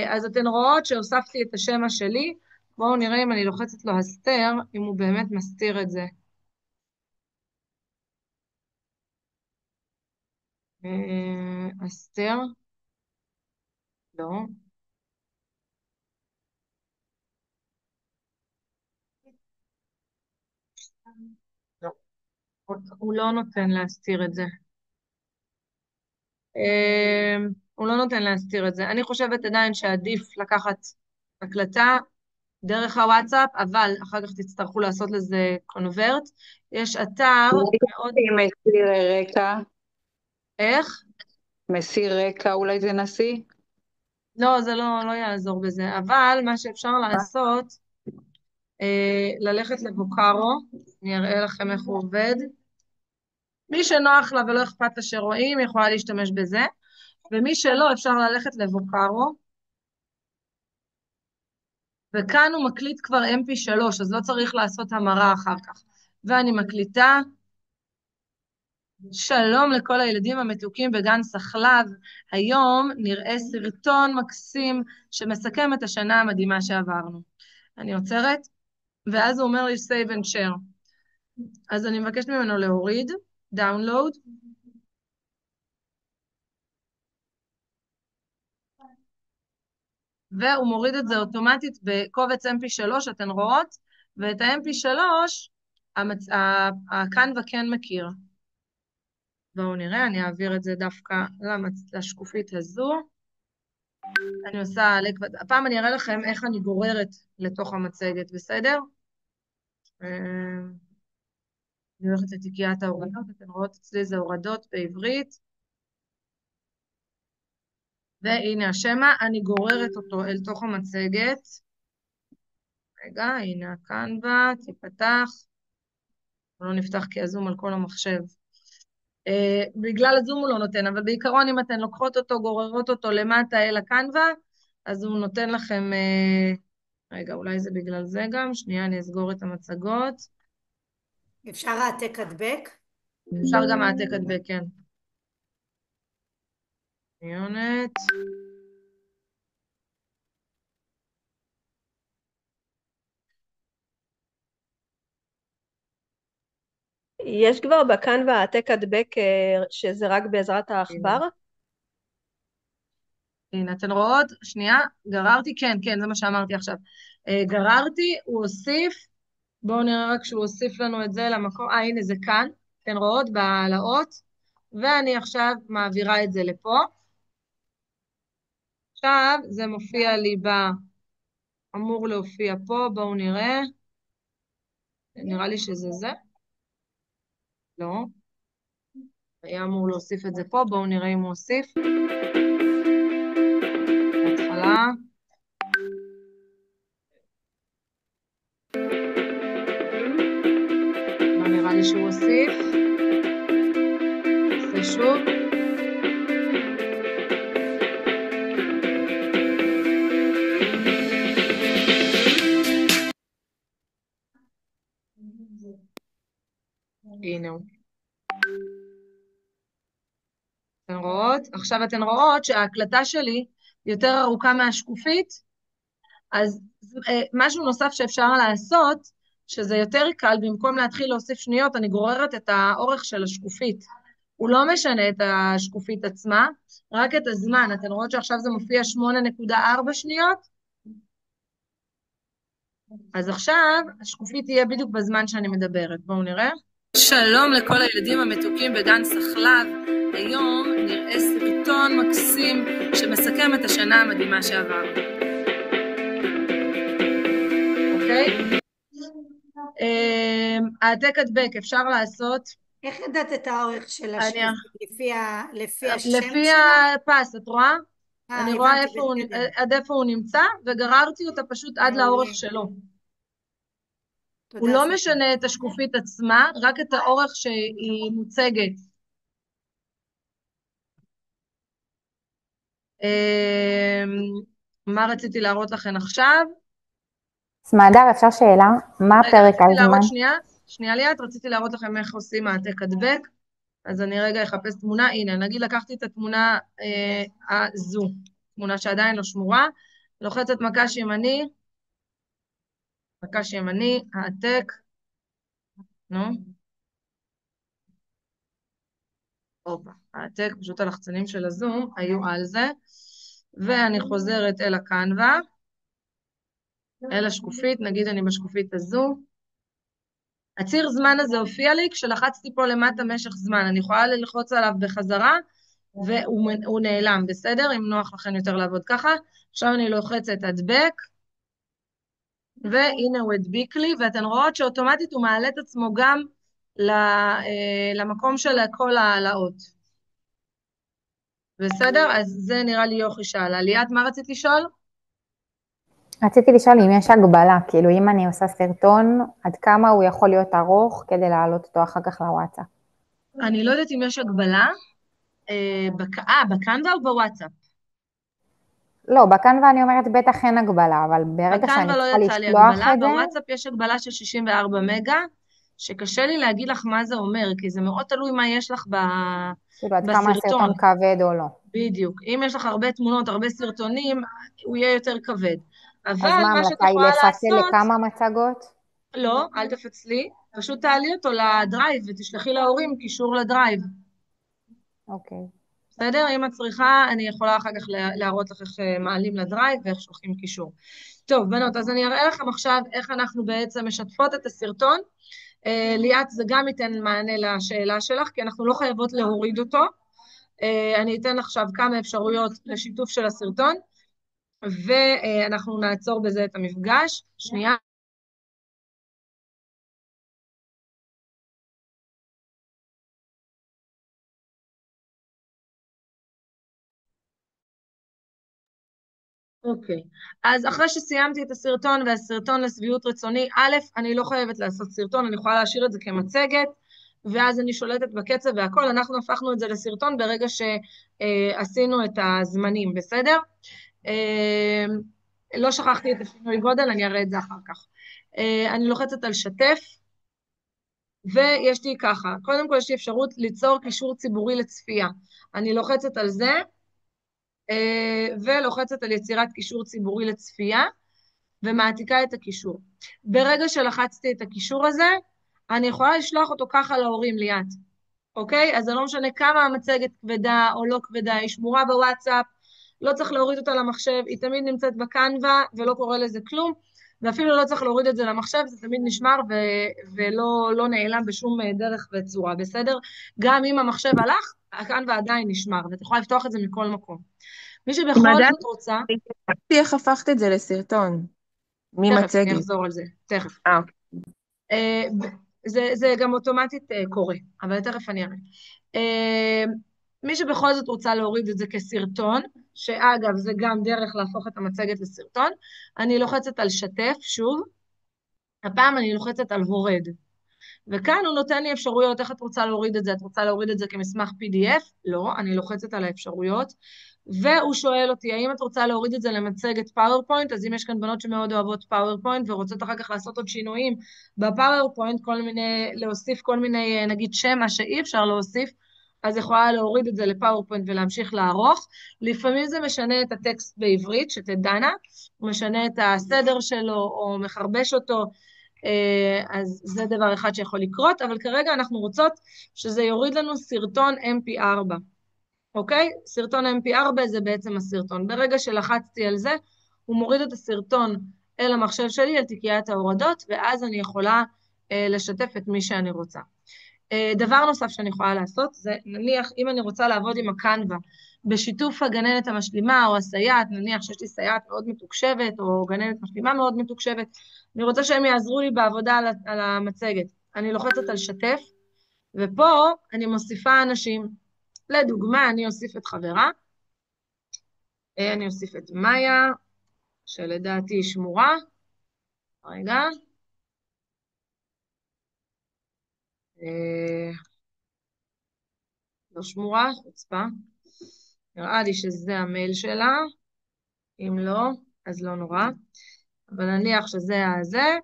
אז אתן רואות שהוספתי את השמע שלי, בואו נראה אם אני לוחצת לו הסתר, אם הוא באמת מסתיר את זה. הסתר? לא. לא. הוא לא נותן להסתיר את זה. הוא לא נותן להסתיר את זה. אני חושבת עדיין שעדיף לקחת הקלטה דרך הוואטסאפ, אבל אחר כך תצטרכו לעשות לזה קונברט. יש אתר מאוד... מסיר רקע. איך? מסיר רקע, אולי זה נשיא? לא, זה לא יעזור בזה. אבל מה שאפשר לעשות, ללכת לבוקרו, אני אראה לכם איך הוא עובד. מי שנוח לה ולא אכפת לה שרואים, יכולה להשתמש בזה. ומי שלא, אפשר ללכת לבוקרו. וכאן הוא מקליט כבר mp3, אז לא צריך לעשות המרה אחר כך. ואני מקליטה. שלום לכל הילדים המתוקים בגן סחלב. היום נראה סרטון מקסים שמסכם את השנה המדהימה שעברנו. אני עוצרת, ואז הוא אומר לי save and share. אז אני מבקשת ממנו להוריד, download. והוא מוריד את זה אוטומטית בקובץ mp3, אתן רואות, ואת ה-mp3 הקנווה כן מכיר. בואו נראה, אני אעביר את זה דווקא לשקופית הזו. אני עושה, הפעם אני אראה לכם איך אני גוררת לתוך המצגת, בסדר? אני הולכת לתיקיית ההורדות, אתן רואות אצלי זה הורדות בעברית. והנה השמע, אני גוררת אותו אל תוך המצגת. רגע, הנה הקנווה, תיפתח. הוא לא נפתח כי הזום על כל המחשב. בגלל הזום הוא לא נותן, אבל בעיקרון אם אתן לוקחות אותו, גוררות אותו למטה אל הקנווה, אז הוא נותן לכם... רגע, אולי זה בגלל זה גם. שנייה, אני אסגור את המצגות. אפשר העתק הדבק? אפשר גם העתק הדבק, כן. יונת. יש כבר בקנווה העתק הדבק שזה רק בעזרת העכבר? הנה, אתן רואות? שנייה, גררתי, כן, זה מה שאמרתי עכשיו. גררתי, הוא הוסיף, בואו נראה רק שהוא הוסיף לנו את זה למקום, הנה זה כאן, אתן רואות בהעלאות, ואני עכשיו מעבירה את זה לפה. עכשיו זה מופיע לי אמור להופיע פה, בואו נראה. נראה לי שזה זה. לא. היה אמור להוסיף את זה פה, בואו נראה אם הוא הוסיף. בהתחלה. לא נראה לי שהוא הוסיף. זה שוב. הנה הוא. אתן רואות? עכשיו אתן רואות שההקלטה שלי יותר ארוכה מהשקופית, אז משהו נוסף שאפשר לעשות, שזה יותר קל, במקום להתחיל להוסיף שניות, אני גוררת את האורך של השקופית. הוא לא משנה את השקופית עצמה, רק את הזמן. אתן רואות שעכשיו זה מופיע 8.4 שניות? אז עכשיו השקופית תהיה בדיוק בזמן שאני מדברת. בואו נראה. שלום לכל הילדים המתוקים בגן סחלב. היום נראה סרטון מקסים שמסכם את השנה המדהימה שעבר. אוקיי? העתק הדבק אפשר לעשות. איך ידעת את האורך של השקופית? לפי השם שלה? לפי הפס, את רואה? אני רואה עד איפה הוא נמצא, וגררתי אותה פשוט עד לאורך שלו. הוא לא משנה את השקופית עצמה, רק את האורך שהיא מוצגת. מה רציתי להראות לכם עכשיו? סמדר, אפשר שאלה? מה הפרק על זמן? שנייה ליאת, רציתי להראות לכם איך עושים העתק הדבק, אז אני רגע אחפש תמונה. הנה, נגיד לקחתי את התמונה הזו, תמונה שעדיין לא שמורה, לוחצת מקש ימני, העתק, נו. העתק, פשוט הלחצנים של הזום היו על זה, ואני חוזרת אל הקנווה, אל השקופית, נגיד אני בשקופית הזו. הציר זמן הזה הופיע לי כשלחצתי פה למטה משך זמן, אני יכולה ללחוץ עליו בחזרה, והוא נעלם, בסדר? אם נוח לכם יותר לעבוד ככה. עכשיו אני לוחצת הדבק, והנה הוא הדביק לי, ואתן רואות שאוטומטית הוא מעלה את עצמו גם למקום של כל העלאות. בסדר? אז זה נראה לי יוכי שאלה. ליאת, מה רצית לשאול? רציתי לשאול אם יש הגבלה, כאילו אם אני עושה סרטון, עד כמה הוא יכול להיות ארוך כדי להעלות אותו אחר כך לוואטסאפ? אני לא יודעת אם יש הגבלה, בקנווה או בוואטסאפ? לא, בקנווה אני אומרת בטח אין הגבלה, אבל ברגע שאני צריכה לשלוח את זה... בוואטסאפ יש הגבלה של 64 מגה, שקשה לי להגיד לך מה זה אומר, כי זה מאוד תלוי מה יש לך בסרטון. כאילו עד כמה הסרטון כבד או לא. בדיוק. אם יש לך הרבה תמונות, הרבה סרטונים, הוא יהיה יותר כבד. אז מה המלצה היא לפצל לכמה מצגות? לא, אל תפצלי, פשוט תעלי אותו לדרייב ותשלחי להורים קישור לדרייב. אוקיי. בסדר? אם את צריכה, אני יכולה אחר כך להראות לך איך מעלים לדרייב ואיך שולחים קישור. טוב, בנות, אז אני אראה לכם עכשיו איך אנחנו בעצם משתפות את הסרטון. ליאת, זה גם ייתן מענה לשאלה שלך, כי אנחנו לא חייבות להוריד אותו. אני אתן עכשיו כמה אפשרויות לשיתוף של הסרטון, ואנחנו נעצור בזה את המפגש. שנייה. אוקיי, אז אחרי שסיימתי את הסרטון והסרטון לשביעות רצוני, א', אני לא חייבת לעשות סרטון, אני יכולה להשאיר את זה כמצגת, ואז אני שולטת בקצב והכל, אנחנו הפכנו את זה לסרטון ברגע שעשינו את הזמנים, בסדר? לא שכחתי את השינוי גודל, אני אראה את זה אחר כך. אני לוחצת על שתף, ויש לי ככה, קודם כל יש לי אפשרות ליצור קישור ציבורי לצפייה. אני לוחצת על זה, ולוחצת על יצירת קישור ציבורי לצפייה, ומעתיקה את הקישור. ברגע שלחצתי את הקישור הזה, אני יכולה לשלוח אותו ככה להורים ליד, אוקיי? אז זה לא משנה כמה המצגת כבדה או לא כבדה, היא שמורה בוואטסאפ, לא צריך להוריד אותה למחשב, היא תמיד נמצאת בקנווה ולא קורה לזה כלום, ואפילו לא צריך להוריד את זה למחשב, זה תמיד נשמר ולא נעלם בשום דרך וצורה, בסדר? גם אם המחשב הלך, הקנווה עדיין נשמר, ואת יכולה לפתוח את זה מכל מקום. מי שבכל זאת רוצה... איך הפכת את זה לסרטון? תכף, אני אחזור על זה, תכף. זה גם אוטומטית קורה, אבל תכף אני אראה. מי שבכל זאת רוצה להוריד את זה כסרטון, שאגב זה גם דרך להפוך את המצגת לסרטון, אני לוחצת על שתף שוב, הפעם אני לוחצת על הורד, וכאן הוא נותן לי אפשרויות, איך את רוצה להוריד את זה? את רוצה להוריד את זה כמסמך PDF? לא, אני לוחצת על האפשרויות, והוא שואל אותי, האם את רוצה להוריד את זה למצגת פאורפוינט? אז אם יש כאן בנות שמאוד אוהבות פאורפוינט, ורוצות אחר כך לעשות עוד שינויים בפאורפוינט, להוסיף כל מיני, נגיד שמה שאי אפשר להוסיף, אז יכולה להוריד את זה לפאורפוינט ולהמשיך לערוך. לפעמים זה משנה את הטקסט בעברית, שתדענה, הוא משנה את הסדר שלו, או מחרבש אותו, אז זה דבר אחד שיכול לקרות, אבל כרגע אנחנו רוצות שזה יוריד לנו סרטון MP4. אוקיי? סרטון MP4 זה בעצם הסרטון. ברגע שלחצתי על זה, הוא מוריד את הסרטון אל המחשב שלי, אל תיקיית ההורדות, ואז אני יכולה לשתף את מי שאני רוצה. דבר נוסף שאני יכולה לעשות, זה נניח אם אני רוצה לעבוד עם הקנווה, בשיתוף הגננת המשלימה או הסייעת, נניח שיש לי סייעת מאוד מתוקשבת, או גננת משלימה מאוד מתוקשבת, אני רוצה שהם יעזרו לי בעבודה על המצגת. אני לוחצת על שתף, ופה אני מוסיפה אנשים. לדוגמה, אני אוסיף את חברה, אני אוסיף את מאיה, שלדעתי היא שמורה, רגע, לא שמורה, חוצפה, נראה לי שזה המייל שלה, אם לא, אז לא נורא, אבל נניח שזה הזה,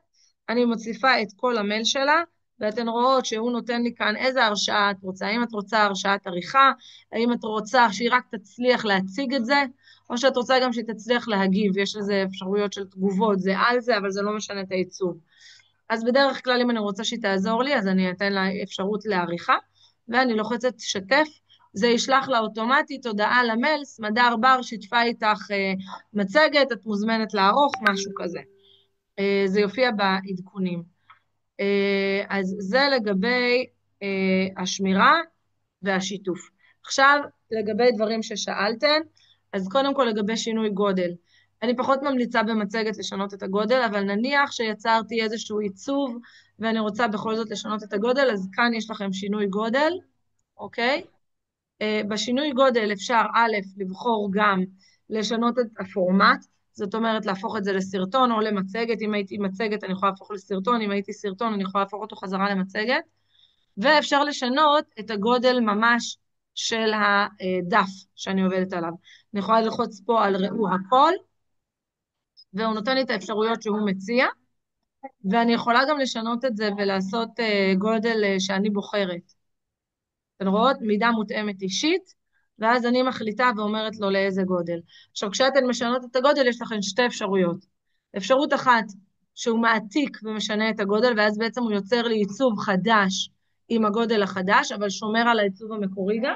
אני מוסיפה את כל המייל שלה, ואתן רואות שהוא נותן לי כאן איזה הרשאה את רוצה, האם את רוצה הרשאת עריכה, האם את רוצה שהיא רק תצליח להציג את זה, או שאת רוצה גם שהיא תצליח להגיב, יש לזה אפשרויות של תגובות, זה על זה, אבל זה לא משנה את העיצוב. אז בדרך כלל אם אני רוצה שהיא תעזור לי, אז אני אתן לה אפשרות לעריכה, ואני לוחצת שתף, זה ישלח לה אוטומטית הודעה למייל, סמדר בר שיתפה איתך מצגת, את מוזמנת לערוך, משהו כזה. זה יופיע בעדכונים. אז זה לגבי השמירה והשיתוף. עכשיו, לגבי דברים ששאלתן, אז קודם כל לגבי שינוי גודל. אני פחות ממליצה במצגת לשנות את הגודל, אבל נניח שיצרתי איזשהו עיצוב, ואני רוצה בכל זאת לשנות את הגודל, אז כאן יש לכם שינוי גודל, אוקיי? בשינוי גודל אפשר א', לבחור גם לשנות את הפורמט, זאת אומרת להפוך את זה לסרטון או למצגת, אם הייתי מצגת אני יכולה להפוך לסרטון, אם הייתי סרטון אני יכולה להפוך אותו חזרה למצגת, ואפשר לשנות את הגודל ממש של הדף שאני עובדת עליו. אני יכולה ללחוץ פה על ראו הכל, והוא נותן לי את האפשרויות שהוא מציע, ואני יכולה גם לשנות את זה ולעשות גודל שאני בוחרת. אתן רואות, מידה מותאמת אישית, ואז אני מחליטה ואומרת לו לאיזה גודל. עכשיו, כשאתן משנות את הגודל, יש לכם שתי אפשרויות. אפשרות אחת, שהוא מעתיק ומשנה את הגודל, ואז בעצם הוא יוצר לי עיצוב חדש עם הגודל החדש, אבל שומר על העיצוב המקורי גם.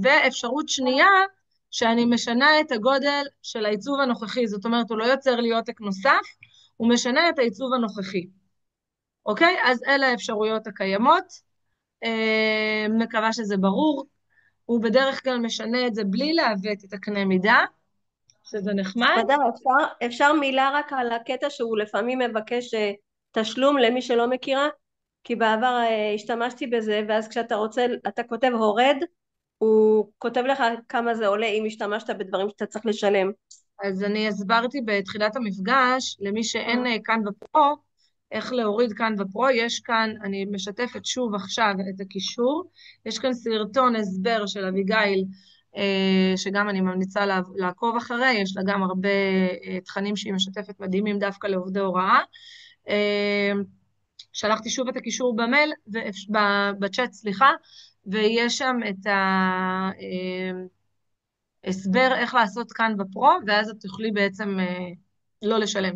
ואפשרות שנייה, שאני משנה את הגודל של העיצוב הנוכחי, זאת אומרת, הוא לא יוצר לי עותק נוסף, הוא משנה את העיצוב הנוכחי. אוקיי? אז אלה האפשרויות הקיימות, מקווה שזה ברור, הוא בדרך כלל משנה את זה בלי לעוות את הקנה מידה, שזה נחמד. אפשר מילה רק על הקטע שהוא לפעמים מבקש תשלום למי שלא מכירה, כי בעבר השתמשתי בזה, ואז כשאתה רוצה, אתה כותב הורד, הוא כותב לך כמה זה עולה אם השתמשת בדברים שאתה צריך לשלם. אז אני הסברתי בתחילת המפגש, למי שאין כאן בפרו, איך להוריד כאן בפרו, יש כאן, אני משתפת שוב עכשיו את הקישור, יש כאן סרטון הסבר של אביגיל, שגם אני ממליצה לעקוב אחרי, יש לה גם הרבה תכנים שהיא משתפת מדהימים דווקא לעובדי הוראה, שלחתי שוב את הקישור במייל, בצ'אט, סליחה, ויש שם את ההסבר איך לעשות כאן בפרו, ואז את תוכלי בעצם לא לשלם.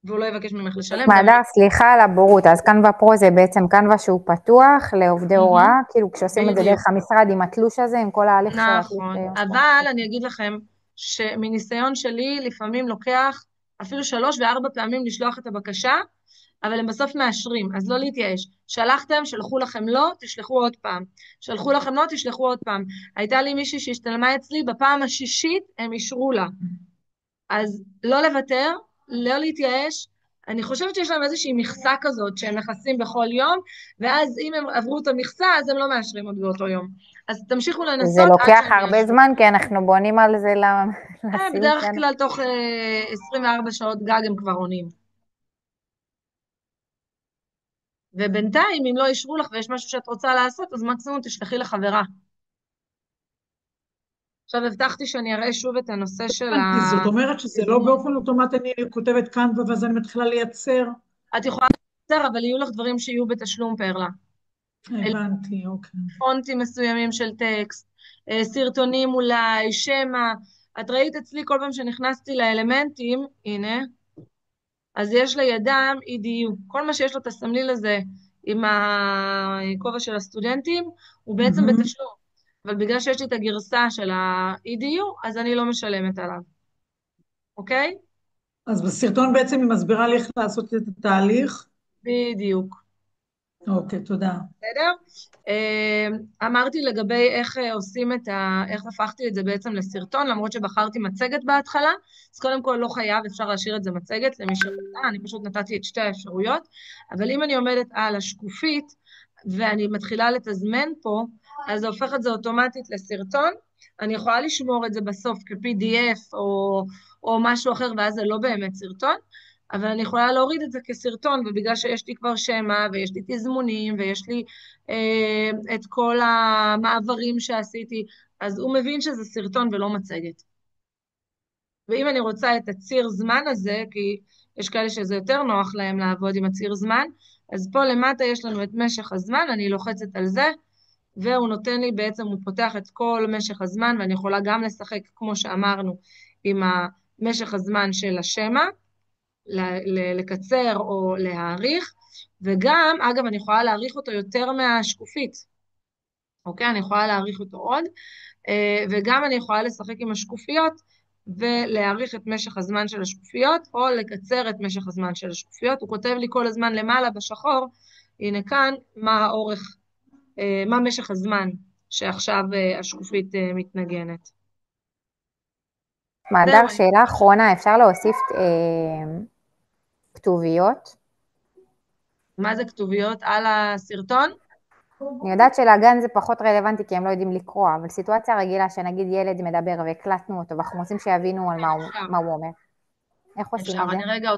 והוא לא יבקש ממך לשלם. מהדר, סליחה על הבורות, אז קנווה פרו זה בעצם קנווה שהוא פתוח לעובדי הוראה, כאילו כשעושים את זה דרך המשרד עם התלוש הזה, עם כל ההליך של התלוש. נכון, אבל אני אגיד לכם שמניסיון שלי לפעמים לוקח אפילו 3 ו4 פעמים לשלוח את הבקשה, אבל הם בסוף מאשרים, אז לא להתייאש. שלחתם, שלחו לכם לא, תשלחו עוד פעם. שלחו לכם לא, תשלחו עוד פעם. הייתה לי מישהי שהשתלמה אצלי, בפעם השישית הם אישרו לה. אז לא לוותר, לא להתייאש. אני חושבת שיש להם איזושהי מכסה כזאת שהם מכסים בכל יום, ואז אם הם עברו את המכסה, אז הם לא מאשרים עוד באותו יום. אז תמשיכו לנסות. זה לוקח הרבה זמן, כי אנחנו בונים על זה לסיום. בדרך כלל תוך 24 שעות גג הם כבר עונים. ובינתיים, אם לא אישרו לך ויש משהו שאת רוצה לעשות, אז מקסימום תשלחי לחברה. עכשיו הבטחתי שאני אראה שוב את הנושא של זאת אומרת שזה לא באופן אוטומטי, אני כותבת קנווה ואז אני מתחילה לייצר. את יכולה לייצר, אבל יהיו לך דברים שיהיו בתשלום פרלה. הבנתי, אוקיי. פונטים מסוימים של טקסט, סרטונים אולי, שמה. את ראית אצלי כל פעם שנכנסתי לאלמנטים, הנה, אז יש לידם EDU. כל מה שיש לו את הסמליל הזה עם הכובע של הסטודנטים, הוא בעצם בתשלום. אבל בגלל שיש לי את הגרסה של ה-EDU, אז אני לא משלמת עליו. אוקיי? אז בסרטון בעצם היא מסבירה לי איך לעשות את התהליך? בדיוק. אוקיי, תודה. בסדר? אמרתי לגבי איך עושים איך הפכתי את זה בעצם לסרטון, למרות שבחרתי מצגת בהתחלה, אז קודם כל לא חייב, אפשר להשאיר את זה מצגת למי שרצה, אני פשוט נתתי את שתי האפשרויות, אבל אם אני עומדת על השקופית, ואני מתחילה לתזמן פה, אז זה הופך את זה אוטומטית לסרטון, אני יכולה לשמור את זה בסוף כ-PDF או משהו אחר, ואז זה לא באמת סרטון, אבל אני יכולה להוריד את זה כסרטון, ובגלל שיש לי כבר שמה, ויש לי תזמונים, ויש לי את כל המעברים שעשיתי, אז הוא מבין שזה סרטון ולא מצגת. ואם אני רוצה את הציר זמן הזה, כי יש כאלה שזה יותר נוח להם לעבוד עם הציר זמן, אז פה למטה יש לנו את משך הזמן, אני לוחצת על זה, והוא נותן לי בעצם, הוא פותח את כל משך הזמן, ואני יכולה גם לשחק, כמו שאמרנו, עם משך הזמן של השמה, לקצר או להאריך, וגם, אגב, אני יכולה להאריך אותו יותר מהשקופית, אוקיי? אני יכולה להאריך אותו עוד, וגם אני יכולה לשחק עם השקופיות, ולהאריך את משך הזמן של השקופיות, או לקצר את משך הזמן של השקופיות. הוא כותב לי כל הזמן למעלה בשחור, הנה כאן, מה משך הזמן שעכשיו השקופית מתנגנת. מהדר, שאלה אחרונה, אפשר להוסיף כתוביות? מה זה כתוביות? על הסרטון? אני יודעת שלגן זה פחות רלוונטי כי הם לא יודעים לקרוא, אבל סיטואציה רגילה שנגיד ילד מדבר והקלטנו אותו ואנחנו רוצים שיבינו על מה הוא אומר. איך עושים את זה?